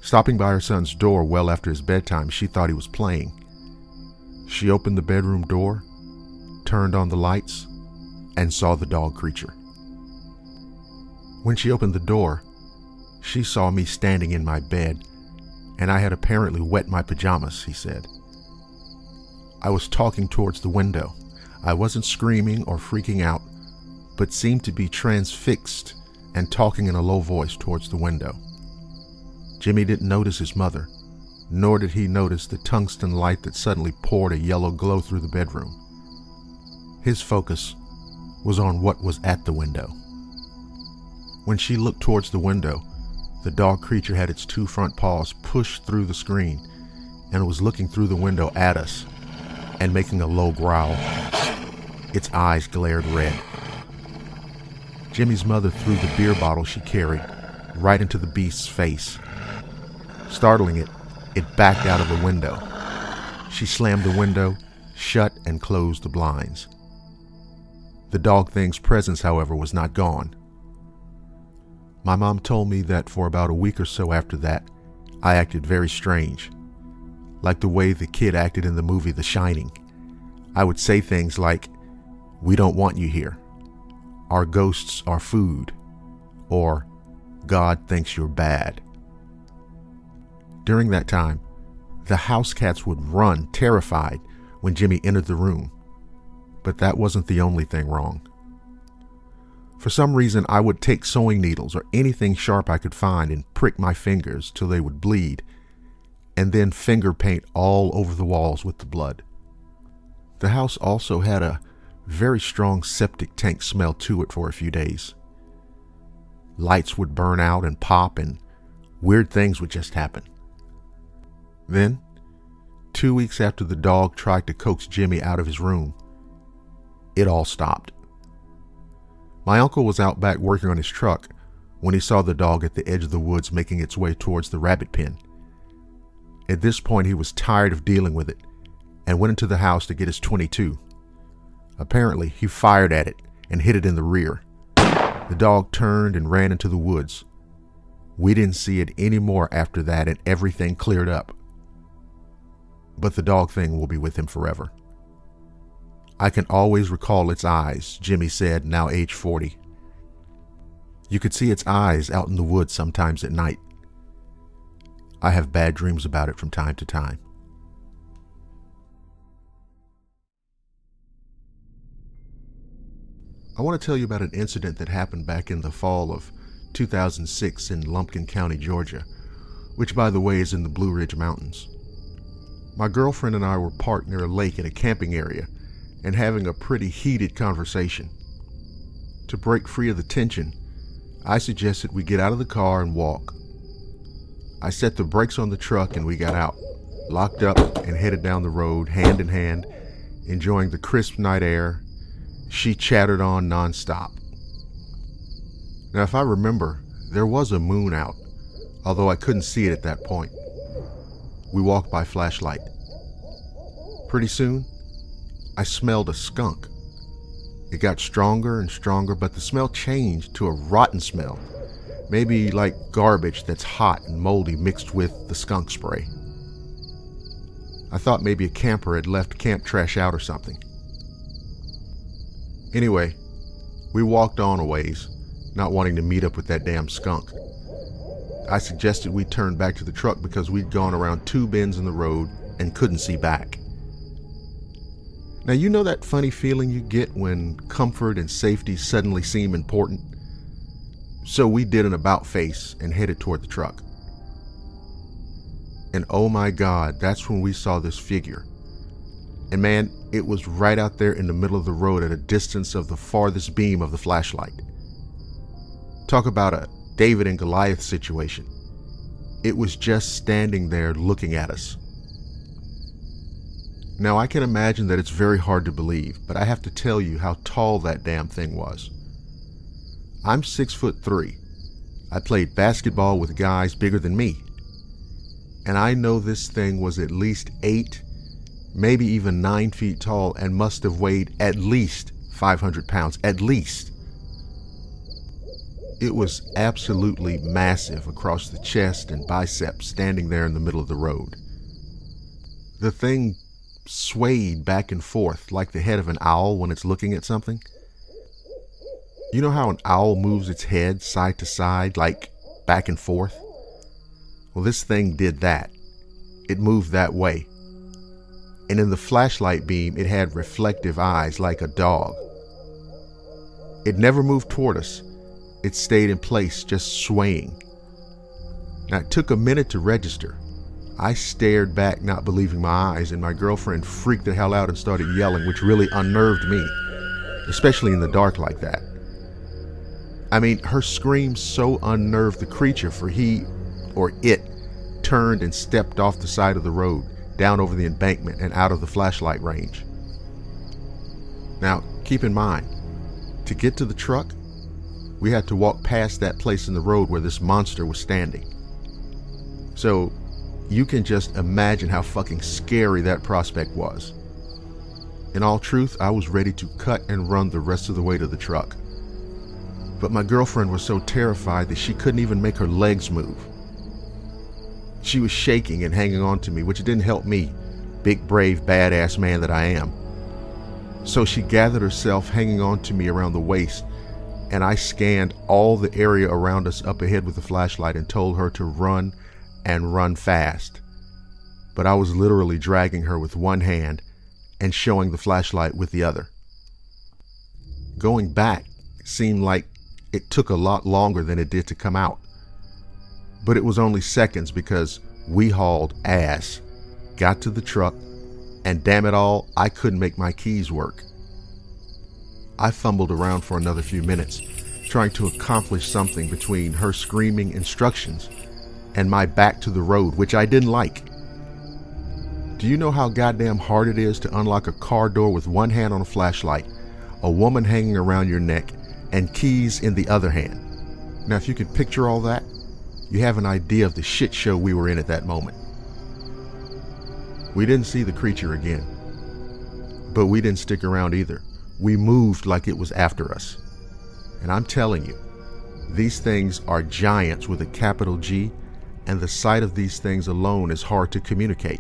Stopping by her son's door well after his bedtime, she thought he was playing. She opened the bedroom door, turned on the lights, and saw the dog creature. When she opened the door, she saw me standing in my bed, and I had apparently wet my pajamas, he said. I was talking towards the window. I wasn't screaming or freaking out, but seemed to be transfixed and talking in a low voice towards the window. Jimmy didn't notice his mother, nor did he notice the tungsten light that suddenly poured a yellow glow through the bedroom. His focus was on what was at the window. When she looked towards the window, the dog creature had its two front paws pushed through the screen and was looking through the window at us and making a low growl. Its eyes glared red. Jimmy's mother threw the beer bottle she carried right into the beast's face. Startling it, it backed out of the window. She slammed the window shut and closed the blinds. The dog thing's presence, however, was not gone. My mom told me that for about a week or so after that, I acted very strange, like the way the kid acted in the movie The Shining. I would say things like, "We don't want you here," "Our ghosts are food," or "God thinks you're bad." During that time, the house cats would run terrified when Jimmy entered the room, but that wasn't the only thing wrong. For some reason, I would take sewing needles or anything sharp I could find and prick my fingers till they would bleed, and then finger paint all over the walls with the blood. The house also had a very strong septic tank smell to it for a few days. Lights would burn out and pop, and weird things would just happen. Then, 2 weeks after the dog tried to coax Jimmy out of his room, it all stopped. My uncle was out back working on his truck when he saw the dog at the edge of the woods making its way towards the rabbit pen. At this point, he was tired of dealing with it and went into the house to get his .22. Apparently, he fired at it and hit it in the rear. The dog turned and ran into the woods. We didn't see it anymore after that, and everything cleared up. But the dog thing will be with him forever. I can always recall its eyes, Jimmy said, now age 40. You could see its eyes out in the woods sometimes at night. I have bad dreams about it from time to time. I want to tell you about an incident that happened back in the fall of 2006 in Lumpkin County, Georgia, which, by the way, is in the Blue Ridge Mountains. My girlfriend and I were parked near a lake in a camping area and having a pretty heated conversation. To break free of the tension, I suggested we get out of the car and walk. I set the brakes on the truck and we got out, locked up and headed down the road hand in hand, enjoying the crisp night air. She chattered on nonstop. Now, if I remember, there was a moon out, although I couldn't see it at that point. We walked by flashlight. Pretty soon, I smelled a skunk. It got stronger and stronger, but the smell changed to a rotten smell, maybe like garbage that's hot and moldy mixed with the skunk spray. I thought maybe a camper had left camp trash out or something. Anyway, we walked on a ways, not wanting to meet up with that damn skunk. I suggested we turn back to the truck because we'd gone around 2 bends in the road and couldn't see back. Now, you know that funny feeling you get when comfort and safety suddenly seem important? So we did an about face and headed toward the truck. And oh my God, that's when we saw this figure. And man, it was right out there in the middle of the road at a distance of the farthest beam of the flashlight. Talk about a David and Goliath situation. It was just standing there looking at us. Now, I can imagine that it's very hard to believe, but I have to tell you how tall that damn thing was. I'm 6'3". I played basketball with guys bigger than me. And I know this thing was at least 8, maybe even 9 feet tall and must have weighed at least 500 pounds, at least. It was absolutely massive across the chest and biceps, standing there in the middle of the road. The thing swayed back and forth like the head of an owl when it's looking at something. You know how an owl moves its head side to side, like back and forth? Well, this thing did that. It moved that way. And in the flashlight beam, it had reflective eyes like a dog. It never moved toward us. It stayed in place, just swaying. Now, it took a minute to register. I stared back, not believing my eyes, and my girlfriend freaked the hell out and started yelling, which really unnerved me, especially in the dark like that. I mean, her scream so unnerved the creature, for it turned and stepped off the side of the road, down over the embankment and out of the flashlight range. Now, keep in mind, to get to the truck, we had to walk past that place in the road where this monster was standing. So, you can just imagine how fucking scary that prospect was. In all truth, I was ready to cut and run the rest of the way to the truck. But my girlfriend was so terrified that she couldn't even make her legs move. She was shaking and hanging on to me, which didn't help me, big, brave, badass man that I am. So she gathered herself, hanging on to me around the waist, and I scanned all the area around us up ahead with the flashlight and told her to run and run fast. But I was literally dragging her with one hand and showing the flashlight with the other. Going back seemed like it took a lot longer than it did to come out. But it was only seconds because we hauled ass, got to the truck, and damn it all, I couldn't make my keys work. I fumbled around for another few minutes, trying to accomplish something between her screaming instructions and my back to the road, which I didn't like. Do you know how goddamn hard it is to unlock a car door with one hand on a flashlight, a woman hanging around your neck, and keys in the other hand? Now, if you can picture all that, you have an idea of the shit show we were in at that moment. We didn't see the creature again, but we didn't stick around either. We moved like it was after us. And I'm telling you, these things are giants with a capital G, and the sight of these things alone is hard to communicate.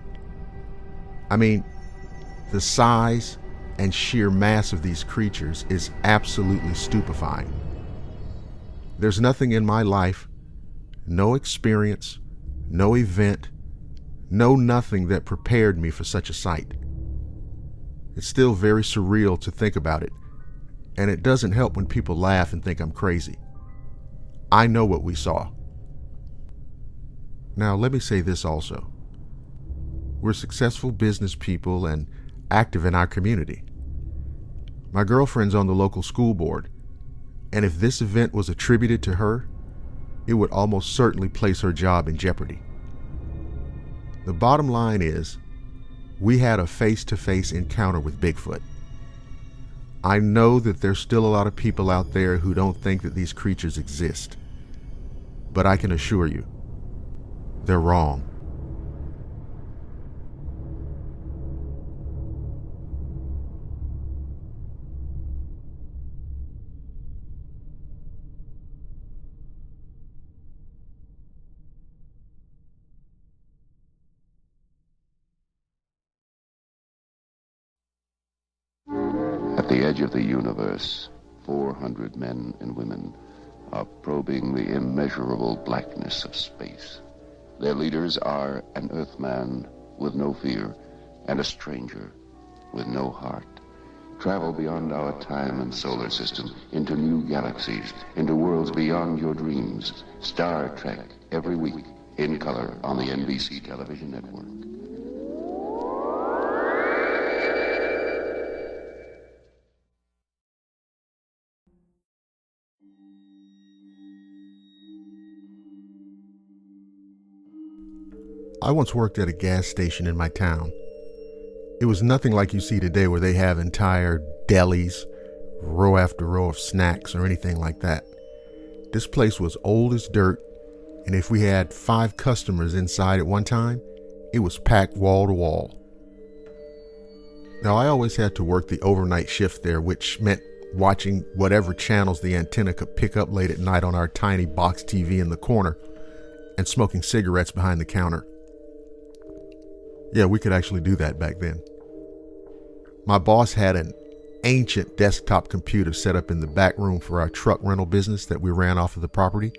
I mean, the size and sheer mass of these creatures is absolutely stupefying. There's nothing in my life, no experience, no event, no nothing that prepared me for such a sight. It's still very surreal to think about it, and it doesn't help when people laugh and think I'm crazy. I know what we saw. Now, let me say this also. We're successful business people and active in our community. My girlfriend's on the local school board, and if this event was attributed to her, it would almost certainly place her job in jeopardy. The bottom line is, we had a face-to-face encounter with Bigfoot. I know that there's still a lot of people out there who don't think that these creatures exist, but I can assure you, they're wrong. At the edge of the universe, 400 men and women are probing the immeasurable blackness of space. Their leaders are an Earthman with no fear and a stranger with no heart. Travel beyond our time and solar system, into new galaxies, into worlds beyond your dreams. Star Trek, every week, in color on the NBC television network. I once worked at a gas station in my town. It was nothing like you see today where they have entire delis, row after row of snacks or anything like that. This place was old as dirt, and if we had 5 customers inside at one time, it was packed wall to wall. Now, I always had to work the overnight shift there, which meant watching whatever channels the antenna could pick up late at night on our tiny box TV in the corner and smoking cigarettes behind the counter. Yeah, we could actually do that back then. My boss had an ancient desktop computer set up in the back room for our truck rental business that we ran off of the property.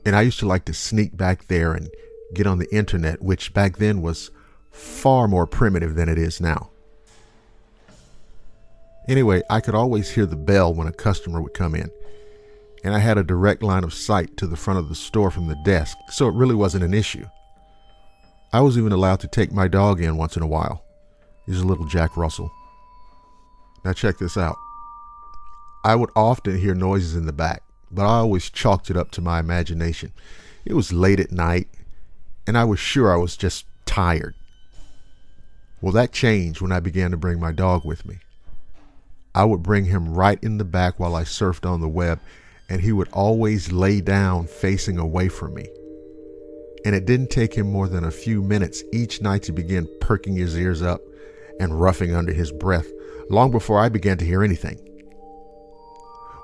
And I used to like to sneak back there and get on the internet, which back then was far more primitive than it is now. Anyway, I could always hear the bell when a customer would come in, and I had a direct line of sight to the front of the store from the desk, so it really wasn't an issue. I was even allowed to take my dog in once in a while. He's a little Jack Russell. Now check this out. I would often hear noises in the back, but I always chalked it up to my imagination. It was late at night, and I was sure I was just tired. Well, that changed when I began to bring my dog with me. I would bring him right in the back while I surfed on the web, and he would always lay down facing away from me. And it didn't take him more than a few minutes each night to begin perking his ears up and roughing under his breath, long before I began to hear anything.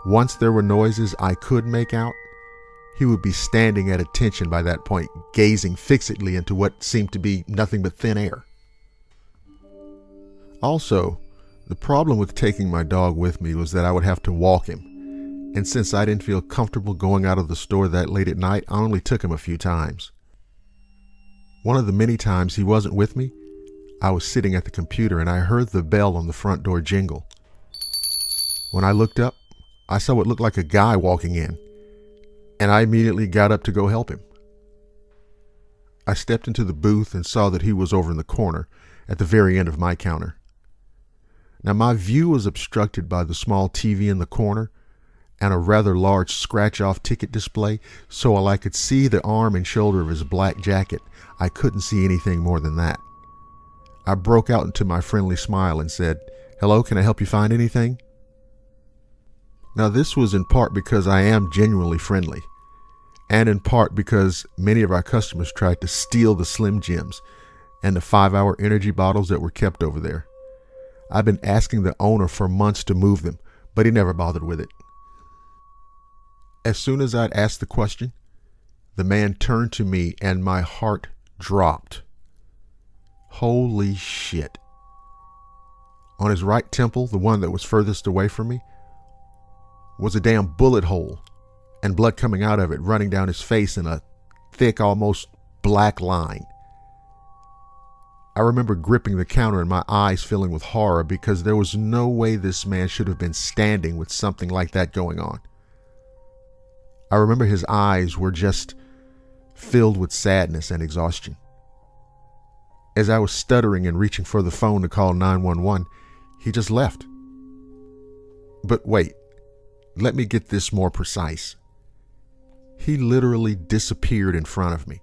Once there were noises I could make out, he would be standing at attention by that point, gazing fixedly into what seemed to be nothing but thin air. Also, the problem with taking my dog with me was that I would have to walk him, and since I didn't feel comfortable going out of the store that late at night, I only took him a few times. One of the many times he wasn't with me, I was sitting at the computer and I heard the bell on the front door jingle. When I looked up, I saw what looked like a guy walking in, and I immediately got up to go help him. I stepped into the booth and saw that he was over in the corner at the very end of my counter. Now, my view was obstructed by the small TV in the corner and a rather large scratch-off ticket display, so while I could see the arm and shoulder of his black jacket, I couldn't see anything more than that. I broke out into my friendly smile and said, "Hello, can I help you find anything?" Now, this was in part because I am genuinely friendly, and in part because many of our customers tried to steal the Slim Jims and the 5-hour energy bottles that were kept over there. I've been asking the owner for months to move them, but he never bothered with it. As soon as I'd asked the question, the man turned to me and my heart dropped. Holy shit. On his right temple, the one that was furthest away from me, was a damn bullet hole and blood coming out of it, running down his face in a thick, almost black line. I remember gripping the counter and my eyes filling with horror because there was no way this man should have been standing with something like that going on. I remember his eyes were just filled with sadness and exhaustion. As I was stuttering and reaching for the phone to call 911, he just left. But wait, let me get this more precise. He literally disappeared in front of me.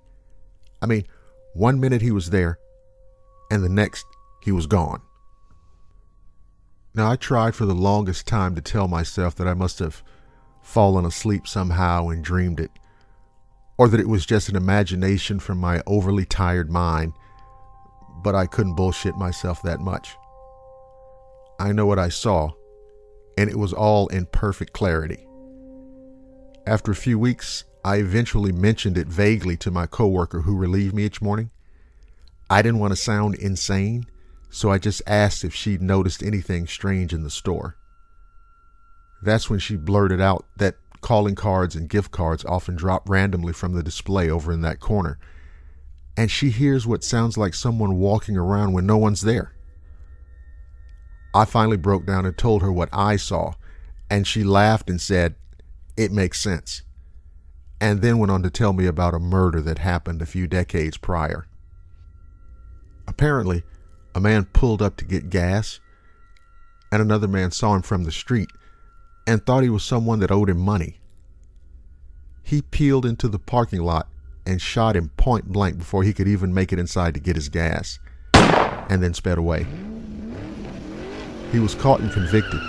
I mean, 1 minute he was there, and the next he was gone. Now, I tried for the longest time to tell myself that I must have fallen asleep somehow and dreamed it, or that it was just an imagination from my overly tired mind, but I couldn't bullshit myself that much. I know what I saw, and it was all in perfect clarity. After a few weeks, I eventually mentioned it vaguely to my coworker who relieved me each morning. I didn't want to sound insane, so I just asked if she'd noticed anything strange in the store. That's when she blurted out that calling cards and gift cards often drop randomly from the display over in that corner, and she hears what sounds like someone walking around when no one's there. I finally broke down and told her what I saw, and she laughed and said, "It makes sense," and then went on to tell me about a murder that happened a few decades prior. Apparently, a man pulled up to get gas, and another man saw him from the street and thought he was someone that owed him money. He peeled into the parking lot and shot him point blank before he could even make it inside to get his gas, and then sped away. He was caught and convicted,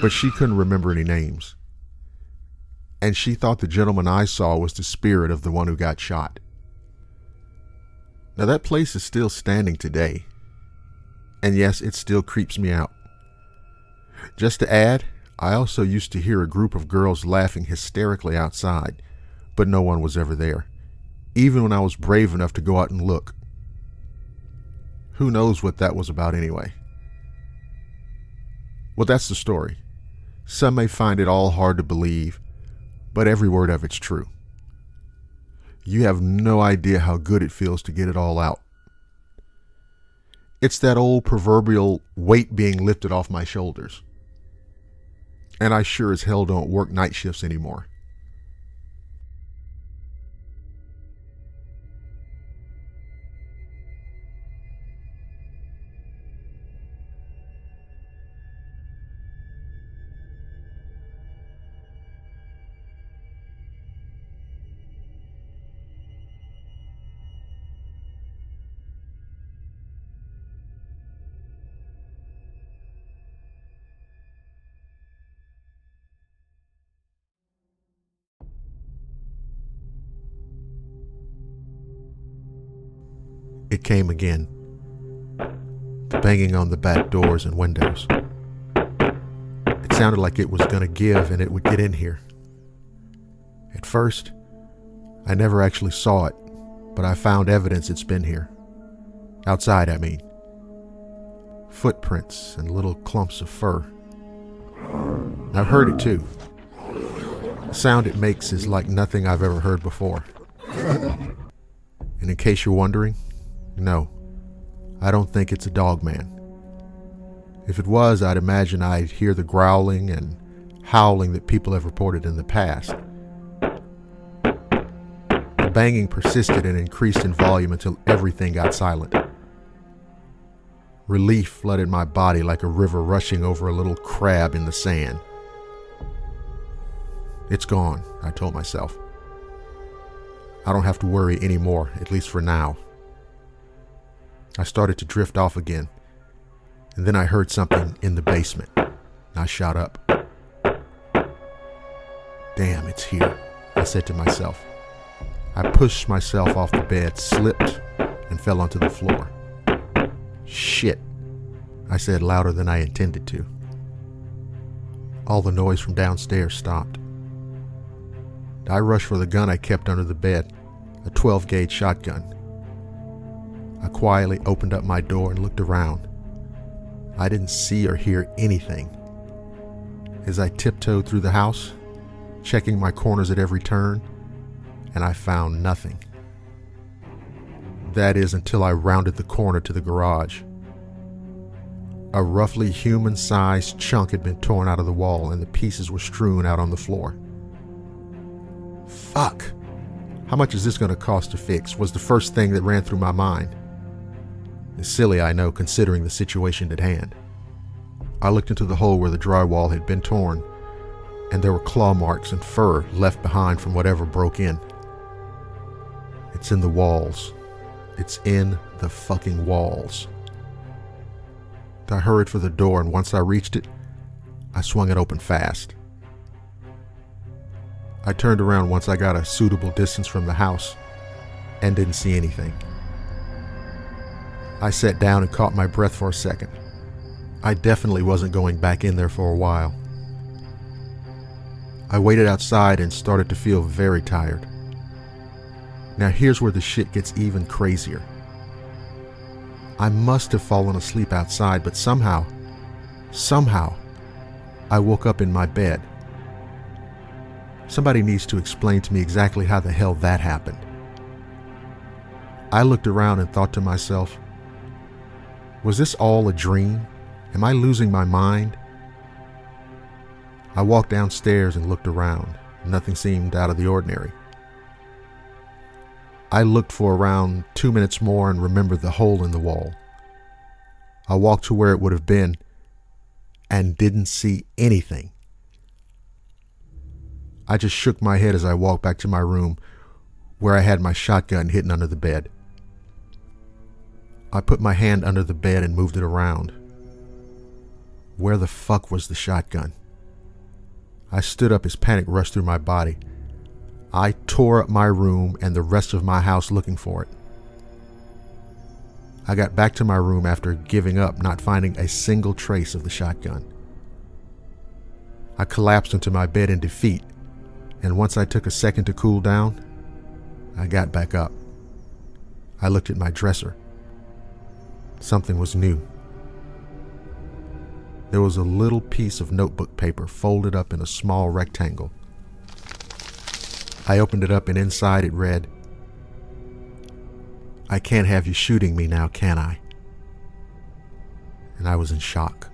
but she couldn't remember any names. And she thought the gentleman I saw was the spirit of the one who got shot. Now that place is still standing today, and yes, it still creeps me out. Just to add, I also used to hear a group of girls laughing hysterically outside, but no one was ever there, even when I was brave enough to go out and look. Who knows what that was about anyway? Well, that's the story. Some may find it all hard to believe, but every word of it's true. You have no idea how good it feels to get it all out. It's that old proverbial weight being lifted off my shoulders. And I sure as hell don't work night shifts anymore. It came again. The banging on the back doors and windows. It sounded like it was going to give and it would get in here. At first, I never actually saw it, but I found evidence it's been here. Outside, I mean. Footprints and little clumps of fur. I've heard it too. The sound it makes is like nothing I've ever heard before. And in case you're wondering, no, I don't think it's a dog man. If it was, I'd imagine I'd hear the growling and howling that people have reported in the past. The banging persisted and increased in volume until everything got silent. Relief flooded my body like a river rushing over a little crab in the sand. It's gone, I told myself. I don't have to worry anymore, at least for now. I started to drift off again, and then I heard something in the basement. I shot up. Damn, it's here, I said to myself. I pushed myself off the bed, slipped, and fell onto the floor. Shit, I said louder than I intended to. All the noise from downstairs stopped. I rushed for the gun I kept under the bed, a 12-gauge shotgun. I quietly opened up my door and looked around. I didn't see or hear anything. As I tiptoed through the house, checking my corners at every turn, and I found nothing. That is, until I rounded the corner to the garage. A roughly human-sized chunk had been torn out of the wall, and the pieces were strewn out on the floor. Fuck! How much is this going to cost to fix? Was the first thing that ran through my mind. It's silly, I know, considering the situation at hand. I looked into the hole where the drywall had been torn, and there were claw marks and fur left behind from whatever broke in. It's in the walls. It's in the fucking walls. I hurried for the door, and once I reached it, I swung it open fast. I turned around once I got a suitable distance from the house and didn't see anything. I sat down and caught my breath for a second. I definitely wasn't going back in there for a while. I waited outside and started to feel very tired. Now here's where the shit gets even crazier. I must have fallen asleep outside, but somehow, I woke up in my bed. Somebody needs to explain to me exactly how the hell that happened. I looked around and thought to myself, was this all a dream? Am I losing my mind? I walked downstairs and looked around. Nothing seemed out of the ordinary. I looked for around 2 minutes more and remembered the hole in the wall. I walked to where it would have been and didn't see anything. I just shook my head as I walked back to my room where I had my shotgun hidden under the bed. I put my hand under the bed and moved it around. Where the fuck was the shotgun? I stood up as panic rushed through my body. I tore up my room and the rest of my house looking for it. I got back to my room after giving up, not finding a single trace of the shotgun. I collapsed into my bed in defeat, and once I took a second to cool down, I got back up. I looked at my dresser. Something was new. There was a little piece of notebook paper folded up in a small rectangle. I opened it up and inside it read, "I can't have you shooting me now, can I?" And I was in shock.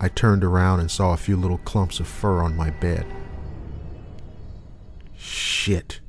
I turned around and saw a few little clumps of fur on my bed. Shit.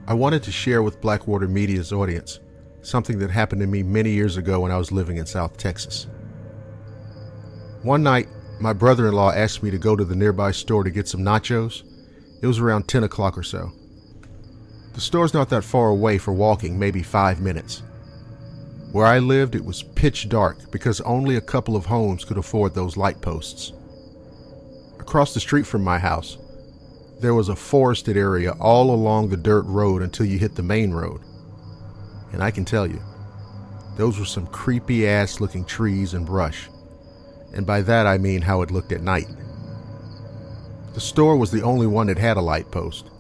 I wanted to share with Blackwater Media's audience something that happened to me many years ago when I was living in South Texas. One night, my brother-in-law asked me to go to the nearby store to get some nachos. It was around 10 o'clock or so. The store's not that far away for walking, maybe 5 minutes. Where I lived, it was pitch dark because only a couple of homes could afford those light posts. Across the street from my house, there was a forested area all along the dirt road until you hit the main road. And I can tell you, those were some creepy ass looking trees and brush. And by that I mean how it looked at night. The store was the only one that had a light post.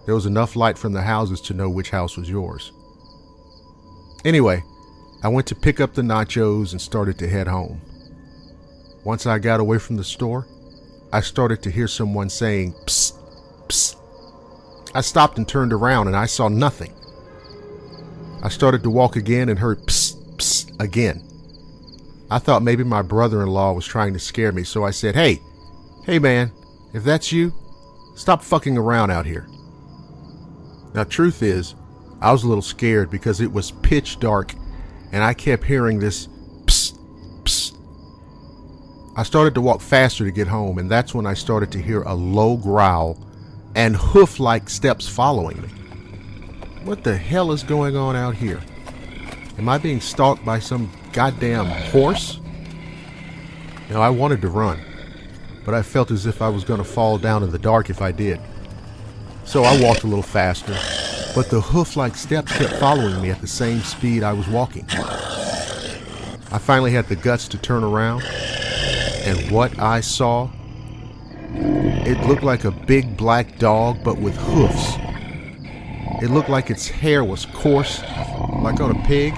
There was enough light from the houses to know which house was yours. Anyway, I went to pick up the nachos and started to head home. Once I got away from the store, I started to hear someone saying, "Psst, psst." I stopped and turned around and I saw nothing. I started to walk again and heard psst, psst again. I thought maybe my brother-in-law was trying to scare me, so I said, Hey man, if that's you, stop fucking around out here." Now, truth is, I was a little scared because it was pitch dark and I kept hearing this psst, psst. I started to walk faster to get home, and that's when I started to hear a low growl and hoof-like steps following me. What the hell is going on out here? Am I being stalked by some goddamn horse? Now, I wanted to run, but I felt as if I was going to fall down in the dark if I did. So I walked a little faster, but the hoof-like steps kept following me at the same speed I was walking. I finally had the guts to turn around, and what I saw, it looked like a big black dog, but with hoofs. It looked like its hair was coarse, like on a pig,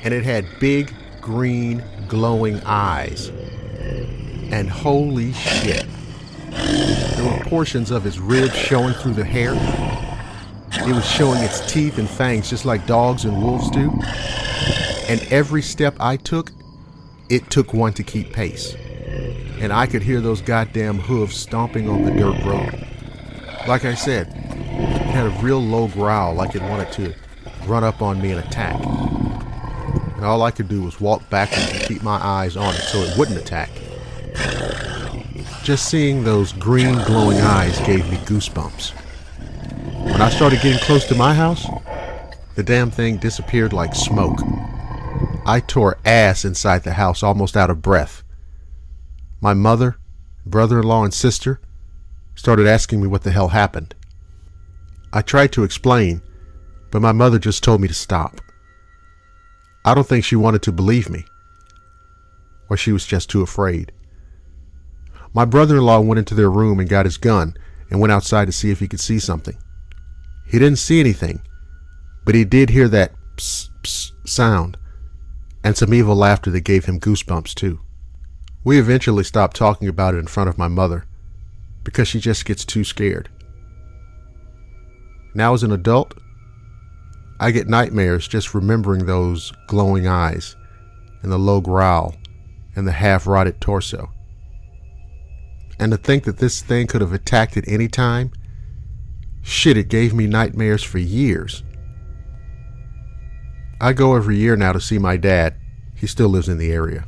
and it had big, green, glowing eyes. And holy shit, there were portions of its ribs showing through the hair. It was showing its teeth and fangs just like dogs and wolves do. And every step I took, it took one to keep pace. And I could hear those goddamn hooves stomping on the dirt road. Like I said, it had a real low growl, like it wanted to run up on me and attack. And all I could do was walk backwards and keep my eyes on it so it wouldn't attack. Just seeing those green glowing eyes gave me goosebumps. When I started getting close to my house, the damn thing disappeared like smoke. I tore ass inside the house, almost out of breath. My mother, brother-in-law, and sister started asking me what the hell happened. I tried to explain, but my mother just told me to stop. I don't think she wanted to believe me, or she was just too afraid. My brother-in-law went into their room and got his gun and went outside to see if he could see something. He didn't see anything, but he did hear that psst, psst sound and some evil laughter that gave him goosebumps too. We eventually stopped talking about it in front of my mother because she just gets too scared. Now as an adult, I get nightmares just remembering those glowing eyes and the low growl and the half-rotted torso. And to think that this thing could have attacked at any time, shit, it gave me nightmares for years. I go every year now to see my dad. He still lives in the area.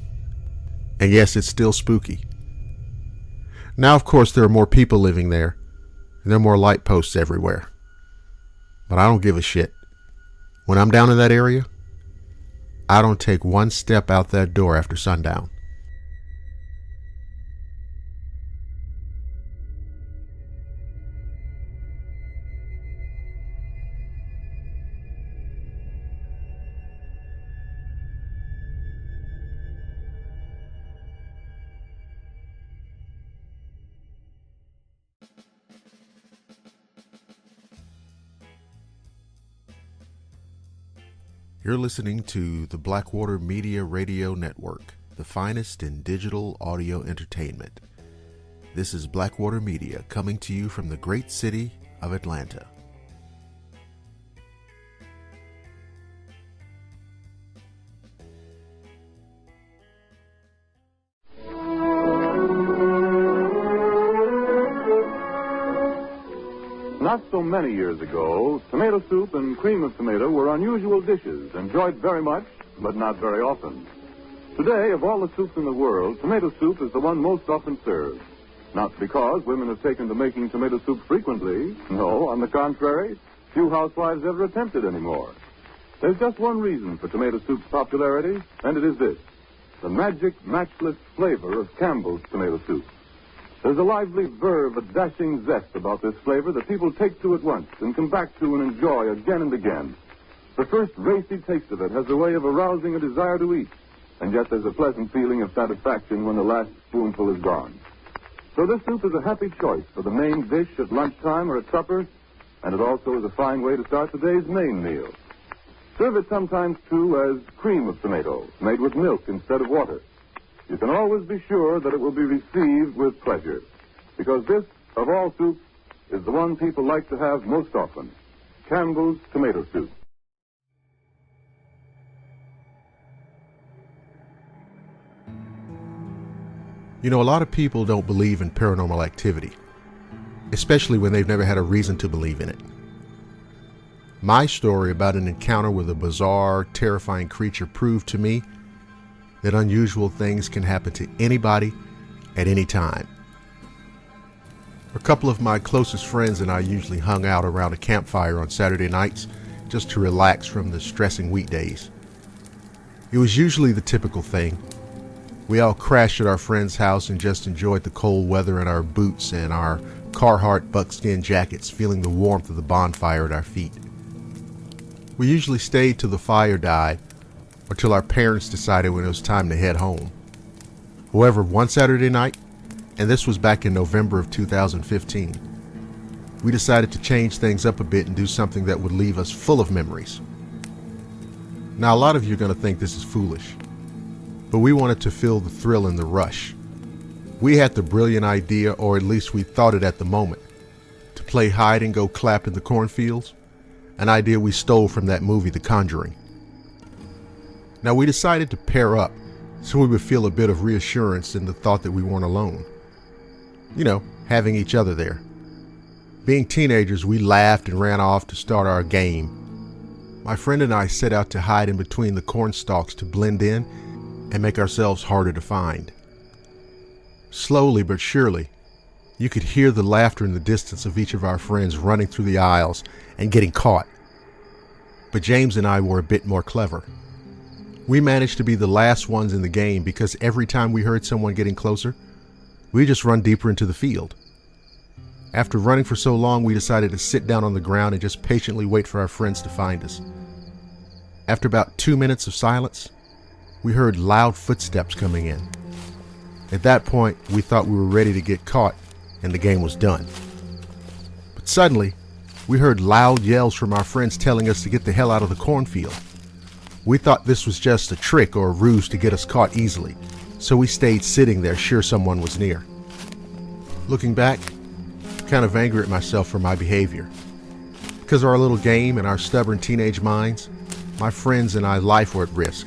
And yes, it's still spooky. Now, of course, there are more people living there, and there are more light posts everywhere. But I don't give a shit. When I'm down in that area, I don't take one step out that door after sundown. You're listening to the Blackwater Media Radio Network, the finest in digital audio entertainment. This is Blackwater Media coming to you from the great city of Atlanta. Not so many years ago, tomato soup and cream of tomato were unusual dishes, enjoyed very much, but not very often. Today, of all the soups in the world, tomato soup is the one most often served. Not because women have taken to making tomato soup frequently. No, on the contrary, few housewives ever attempt it anymore. There's just one reason for tomato soup's popularity, and it is this: the magic, matchless flavor of Campbell's tomato soup. There's a lively verve, a dashing zest about this flavor that people take to at once and come back to and enjoy again and again. The first racy taste of it has a way of arousing a desire to eat, and yet there's a pleasant feeling of satisfaction when the last spoonful is gone. So this soup is a happy choice for the main dish at lunchtime or at supper, and it also is a fine way to start the day's main meal. Serve it sometimes, too, as cream of tomato, made with milk instead of water. You can always be sure that it will be received with pleasure, because this, of all soups, is the one people like to have most often: Campbell's tomato soup. You know, a lot of people don't believe in paranormal activity, especially when they've never had a reason to believe in it. My story about an encounter with a bizarre, terrifying creature proved to me that unusual things can happen to anybody at any time. A couple of my closest friends and I usually hung out around a campfire on Saturday nights just to relax from the stressing weekdays. It was usually the typical thing. We all crashed at our friend's house and just enjoyed the cold weather in our boots and our Carhartt buckskin jackets, feeling the warmth of the bonfire at our feet. We usually stayed till the fire died, or till our parents decided when it was time to head home. However, one Saturday night, and this was back in November of 2015, we decided to change things up a bit and do something that would leave us full of memories. Now, a lot of you are going to think this is foolish, but we wanted to feel the thrill and the rush. We had the brilliant idea, or at least we thought it at the moment, to play hide and go clap in the cornfields, an idea we stole from that movie, The Conjuring. Now, we decided to pair up so we would feel a bit of reassurance in the thought that we weren't alone. You know, having each other there. Being teenagers, we laughed and ran off to start our game. My friend and I set out to hide in between the corn stalks to blend in and make ourselves harder to find. Slowly but surely, you could hear the laughter in the distance of each of our friends running through the aisles and getting caught. But James and I were a bit more clever. We managed to be the last ones in the game because every time we heard someone getting closer, we just run deeper into the field. After running for so long, we decided to sit down on the ground and just patiently wait for our friends to find us. After about 2 minutes of silence, we heard loud footsteps coming in. At that point, we thought we were ready to get caught and the game was done. But suddenly, we heard loud yells from our friends telling us to get the hell out of the cornfield. We thought this was just a trick or a ruse to get us caught easily, so we stayed sitting there sure someone was near. Looking back, I'm kind of angry at myself for my behavior. Because of our little game and our stubborn teenage minds, my friends and I's life were at risk.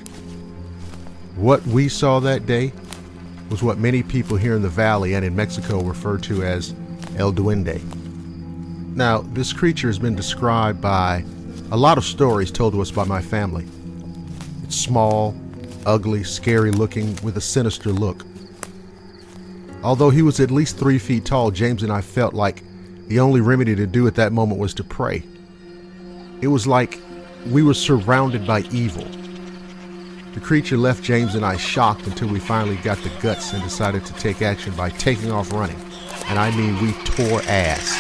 What we saw that day was what many people here in the valley and in Mexico refer to as El Duende. Now, this creature has been described by a lot of stories told to us by my family. It's small, ugly, scary looking, with a sinister look. Although he was at least 3 feet tall, James and I felt like the only remedy to do at that moment was to pray. It was like we were surrounded by evil. The creature left James and I shocked until we finally got the guts and decided to take action by taking off running. And I mean, we tore ass.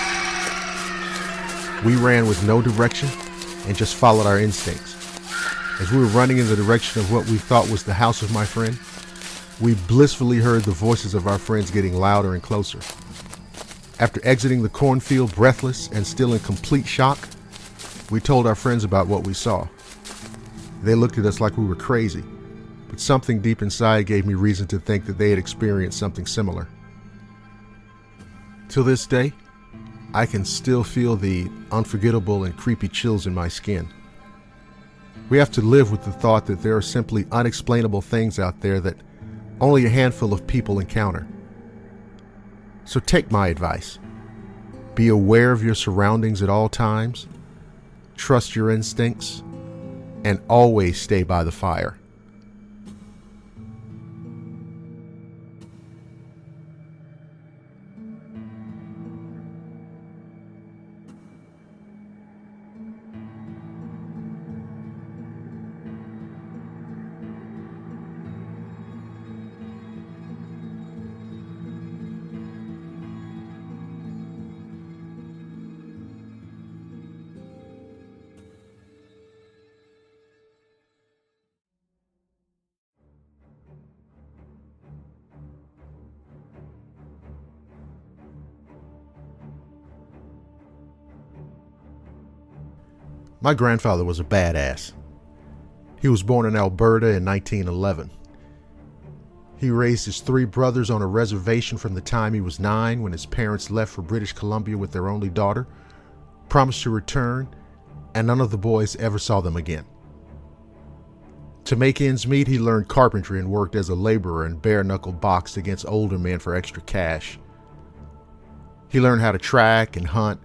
We ran with no direction and just followed our instincts. As we were running in the direction of what we thought was the house of my friend, we blissfully heard the voices of our friends getting louder and closer. After exiting the cornfield breathless and still in complete shock, we told our friends about what we saw. They looked at us like we were crazy, but something deep inside gave me reason to think that they had experienced something similar. Till this day, I can still feel the unforgettable and creepy chills in my skin. We have to live with the thought that there are simply unexplainable things out there that only a handful of people encounter. So take my advice. Be aware of your surroundings at all times, trust your instincts, and always stay by the fire. My grandfather was a badass. He was born in Alberta in 1911. He raised his 3 brothers on a reservation from the time he was 9 when his parents left for British Columbia with their only daughter, promised to return, and none of the boys ever saw them again. To make ends meet, he learned carpentry and worked as a laborer and bare-knuckle boxed against older men for extra cash. He learned how to track and hunt,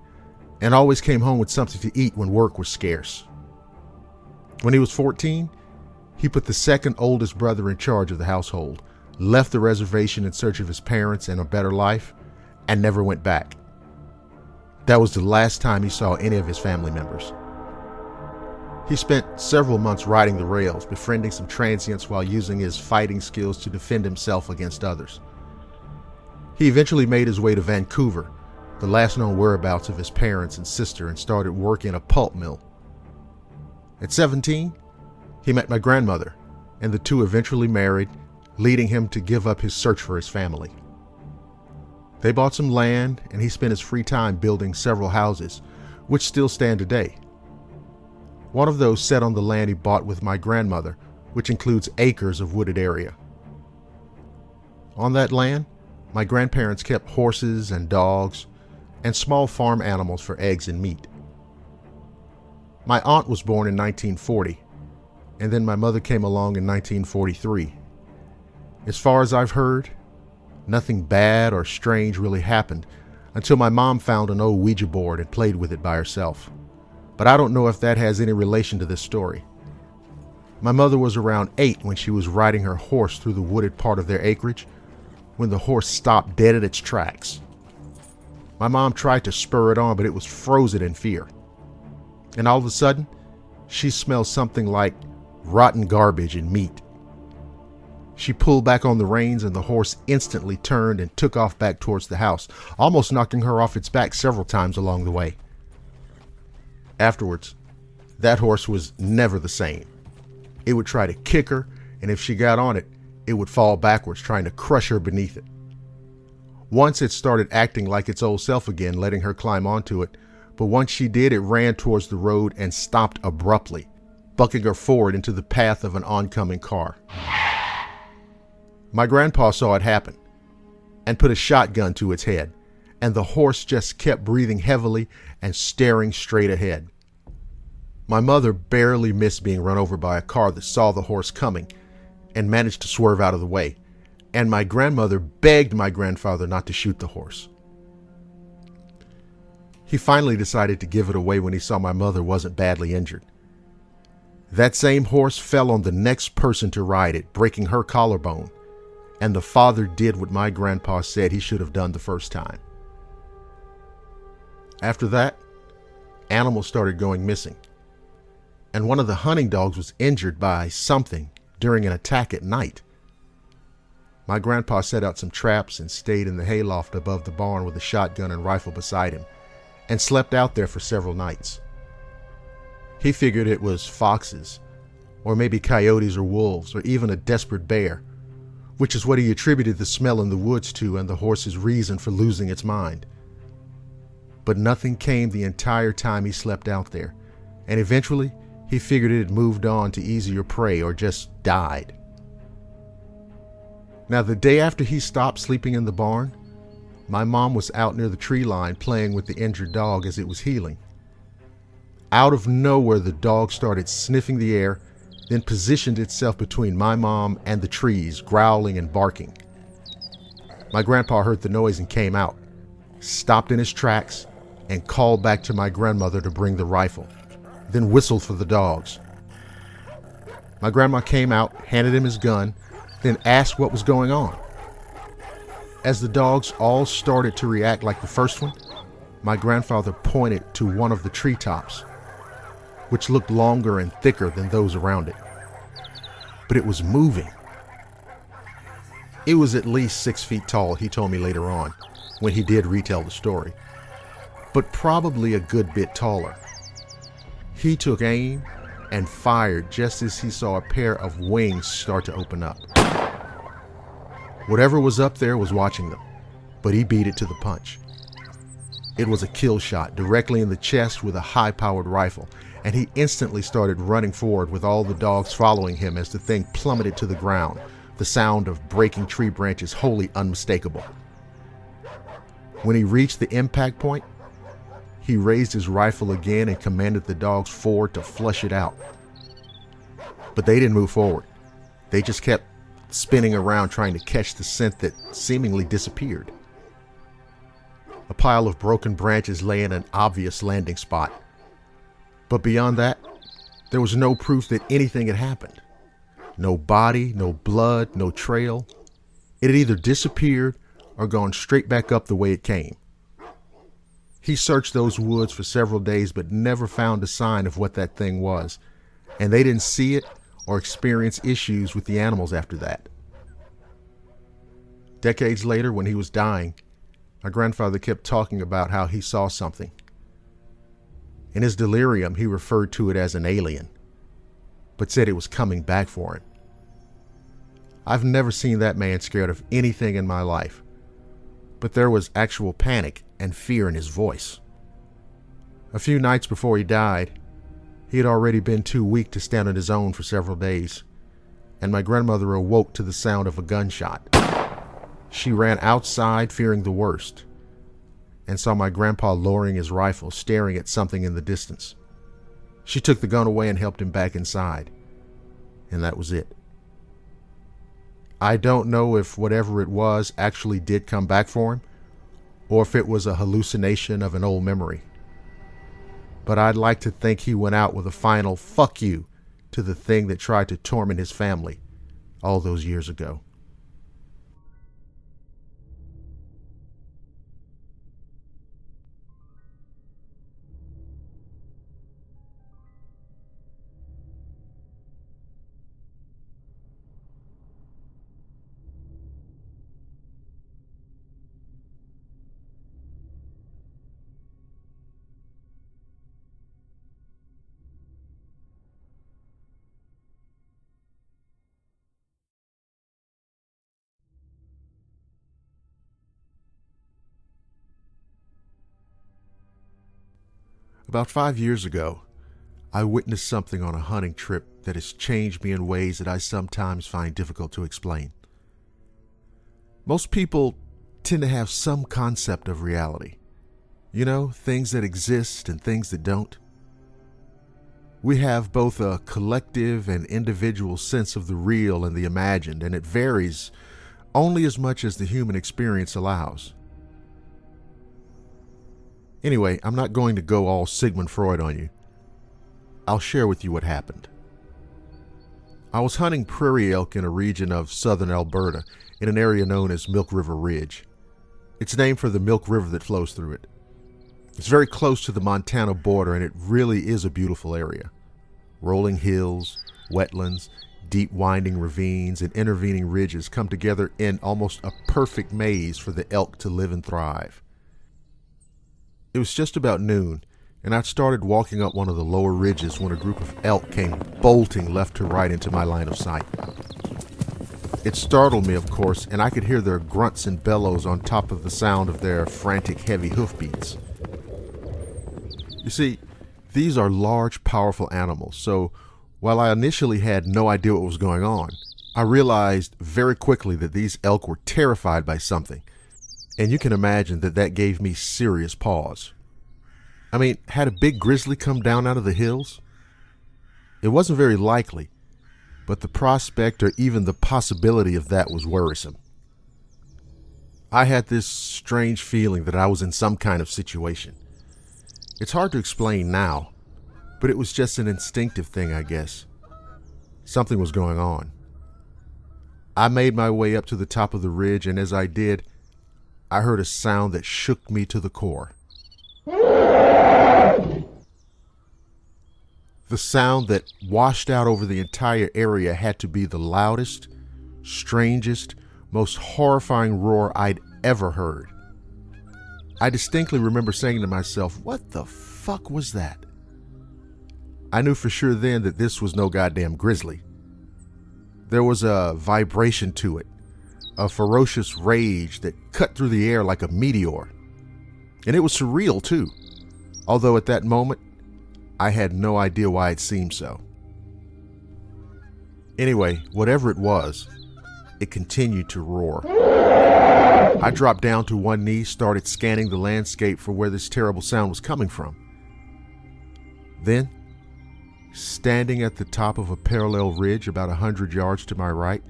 and always came home with something to eat when work was scarce. When he was 14, he put the second oldest brother in charge of the household, left the reservation in search of his parents and a better life, and never went back. That was the last time he saw any of his family members. He spent several months riding the rails, befriending some transients while using his fighting skills to defend himself against others. He eventually made his way to Vancouver, the last known whereabouts of his parents and sister, and started working in a pulp mill. At 17, he met my grandmother, and the two eventually married, leading him to give up his search for his family. They bought some land, and he spent his free time building several houses, which still stand today. One of those set on the land he bought with my grandmother, which includes acres of wooded area. On that land, my grandparents kept horses and dogs, and small farm animals for eggs and meat. My aunt was born in 1940, and then my mother came along in 1943. As far as I've heard, nothing bad or strange really happened until my mom found an old Ouija board and played with it by herself. But I don't know if that has any relation to this story. My mother was around 8 when she was riding her horse through the wooded part of their acreage when the horse stopped dead in its tracks. My mom tried to spur it on, but it was frozen in fear. And all of a sudden, she smelled something like rotten garbage and meat. She pulled back on the reins and the horse instantly turned and took off back towards the house, almost knocking her off its back several times along the way. Afterwards, that horse was never the same. It would try to kick her, and if she got on it, it would fall backwards, trying to crush her beneath it. Once it started acting like its old self again, letting her climb onto it, but once she did, it ran towards the road and stopped abruptly, bucking her forward into the path of an oncoming car. My grandpa saw it happen and put a shotgun to its head, and the horse just kept breathing heavily and staring straight ahead. My mother barely missed being run over by a car that saw the horse coming and managed to swerve out of the way, and my grandmother begged my grandfather not to shoot the horse. He finally decided to give it away when he saw my mother wasn't badly injured. That same horse fell on the next person to ride it, breaking her collarbone, and the father did what my grandpa said he should have done the first time. After that, animals started going missing, and one of the hunting dogs was injured by something during an attack at night. My grandpa set out some traps and stayed in the hayloft above the barn with a shotgun and rifle beside him, and slept out there for several nights. He figured it was foxes, or maybe coyotes or wolves, or even a desperate bear, which is what he attributed the smell in the woods to and the horse's reason for losing its mind. But nothing came the entire time he slept out there, and eventually he figured it had moved on to easier prey or just died. Now, the day after he stopped sleeping in the barn, my mom was out near the tree line playing with the injured dog as it was healing. Out of nowhere, the dog started sniffing the air, then positioned itself between my mom and the trees, growling and barking. My grandpa heard the noise and came out, stopped in his tracks, and called back to my grandmother to bring the rifle, then whistled for the dogs. My grandma came out, handed him his gun, then asked what was going on. As the dogs all started to react like the first one, my grandfather pointed to one of the treetops, which looked longer and thicker than those around it. But it was moving. It was at least 6 feet tall, he told me later on, when he did retell the story, but probably a good bit taller. He took aim and fired just as he saw a pair of wings start to open up. Whatever was up there was watching them, but he beat it to the punch. It was a kill shot directly in the chest with a high-powered rifle, and he instantly started running forward with all the dogs following him as the thing plummeted to the ground, the sound of breaking tree branches wholly unmistakable. When he reached the impact point, he raised his rifle again and commanded the dogs forward to flush it out. But they didn't move forward. They just kept spinning around trying to catch the scent that seemingly disappeared. A pile of broken branches lay in an obvious landing spot. But beyond that, there was no proof that anything had happened. No body, no blood, no trail. It had either disappeared or gone straight back up the way it came. He searched those woods for several days but never found a sign of what that thing was, and they didn't see it or experience issues with the animals after that. Decades later, when he was dying, my grandfather kept talking about how he saw something. In his delirium, he referred to it as an alien, but said it was coming back for him. I've never seen that man scared of anything in my life, but there was actual panic and fear in his voice. A few nights before he died, he had already been too weak to stand on his own for several days, and my grandmother awoke to the sound of a gunshot. She ran outside fearing the worst, and saw my grandpa lowering his rifle, staring at something in the distance. She took the gun away and helped him back inside, and that was it. I don't know if whatever it was actually did come back for him, or if it was a hallucination of an old memory. But I'd like to think he went out with a final "fuck you" to the thing that tried to torment his family all those years ago. About 5 years ago, I witnessed something on a hunting trip that has changed me in ways that I sometimes find difficult to explain. Most people tend to have some concept of reality. You know, things that exist and things that don't. We have both a collective and individual sense of the real and the imagined, and it varies only as much as the human experience allows. Anyway, I'm not going to go all Sigmund Freud on you. I'll share with you what happened. I was hunting prairie elk in a region of southern Alberta in an area known as Milk River Ridge. It's named for the Milk River that flows through it. It's very close to the Montana border, and it really is a beautiful area. Rolling hills, wetlands, deep winding ravines, and intervening ridges come together in almost a perfect maze for the elk to live and thrive. It was just about noon, and I'd started walking up one of the lower ridges when a group of elk came bolting left to right into my line of sight. It startled me, of course, and I could hear their grunts and bellows on top of the sound of their frantic, heavy hoofbeats. You see, these are large, powerful animals, so while I initially had no idea what was going on, I realized very quickly that these elk were terrified by something, and you can imagine that that gave me serious pause. I mean, had a big grizzly come down out of the hills? It wasn't very likely, but the prospect or even the possibility of that was worrisome. I had this strange feeling that I was in some kind of situation. It's hard to explain now, but it was just an instinctive thing, I guess. Something was going on. I made my way up to the top of the ridge, and as I did, I heard a sound that shook me to the core. The sound that washed out over the entire area had to be the loudest, strangest, most horrifying roar I'd ever heard. I distinctly remember saying to myself, "What the fuck was that?" I knew for sure then that this was no goddamn grizzly. There was a vibration to it, a ferocious rage that cut through the air like a meteor. And it was surreal too, although at that moment, I had no idea why it seemed so. Anyway, whatever it was, it continued to roar. I dropped down to one knee, started scanning the landscape for where this terrible sound was coming from. Then, standing at the top of a parallel ridge about 100 yards to my right,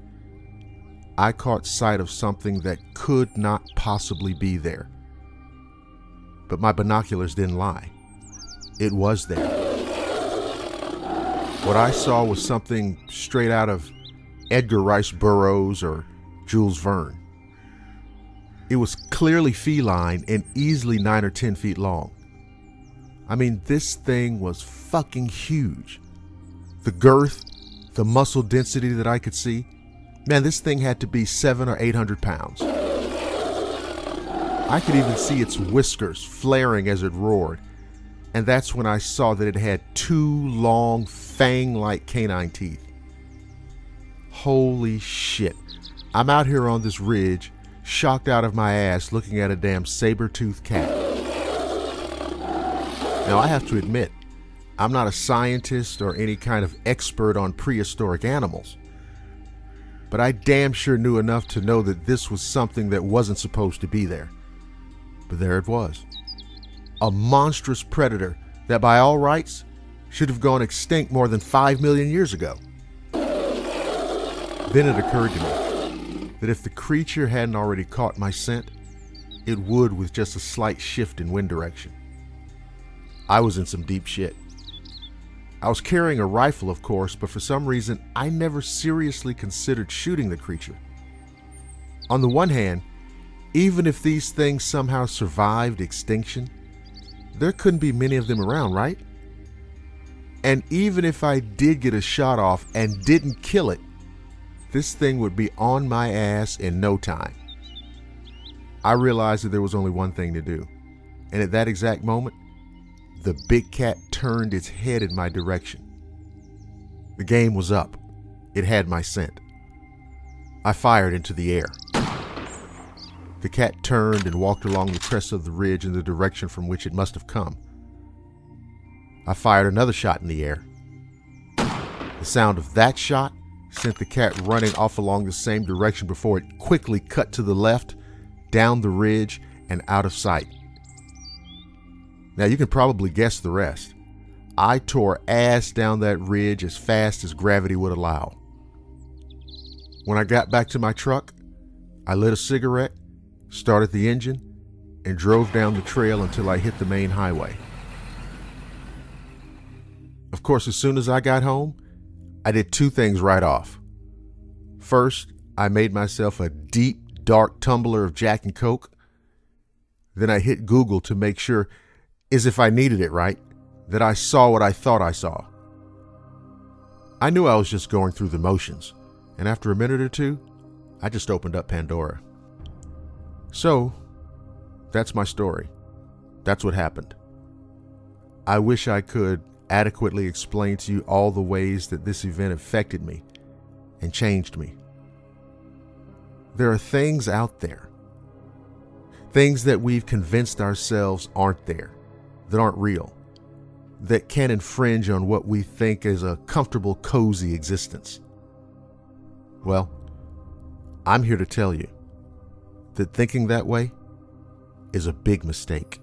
I caught sight of something that could not possibly be there. But my binoculars didn't lie. It was there. What I saw was something straight out of Edgar Rice Burroughs or Jules Verne. It was clearly feline and easily 9 or 10 feet long. I mean, this thing was fucking huge. The girth, the muscle density that I could see, man, this thing had to be 700 or 800 pounds. I could even see its whiskers flaring as it roared, and that's when I saw that it had 2 long, fang-like canine teeth. Holy shit. I'm out here on this ridge, shocked out of my ass looking at a damn saber-toothed cat. Now, I have to admit, I'm not a scientist or any kind of expert on prehistoric animals, but I damn sure knew enough to know that this was something that wasn't supposed to be there. But there it was. A monstrous predator that by all rights should have gone extinct more than 5 million years ago. Then it occurred to me that if the creature hadn't already caught my scent, it would with just a slight shift in wind direction. I was in some deep shit. I was carrying a rifle, of course, but for some reason, I never seriously considered shooting the creature. On the one hand, even if these things somehow survived extinction, there couldn't be many of them around, right? And even if I did get a shot off and didn't kill it, this thing would be on my ass in no time. I realized that there was only one thing to do, and at that exact moment, the big cat turned its head in my direction. The game was up. It had my scent. I fired into the air. The cat turned and walked along the crest of the ridge in the direction from which it must have come. I fired another shot in the air. The sound of that shot sent the cat running off along the same direction before it quickly cut to the left, down the ridge, and out of sight. Now you can probably guess the rest. I tore ass down that ridge as fast as gravity would allow. When I got back to my truck, I lit a cigarette, started the engine, and drove down the trail until I hit the main highway. Of course, as soon as I got home, I did two things right off. First, I made myself a deep, dark tumbler of Jack and Coke. Then I hit Google to make sure, as if I needed it, right, that I saw what I thought I saw. I knew I was just going through the motions, and after a minute or two, I just opened up Pandora. So, that's my story. That's what happened. I wish I could adequately explain to you all the ways that this event affected me and changed me. There are things out there, things that we've convinced ourselves aren't there, that aren't real, that can infringe on what we think is a comfortable, cozy existence. Well, I'm here to tell you that thinking that way is a big mistake.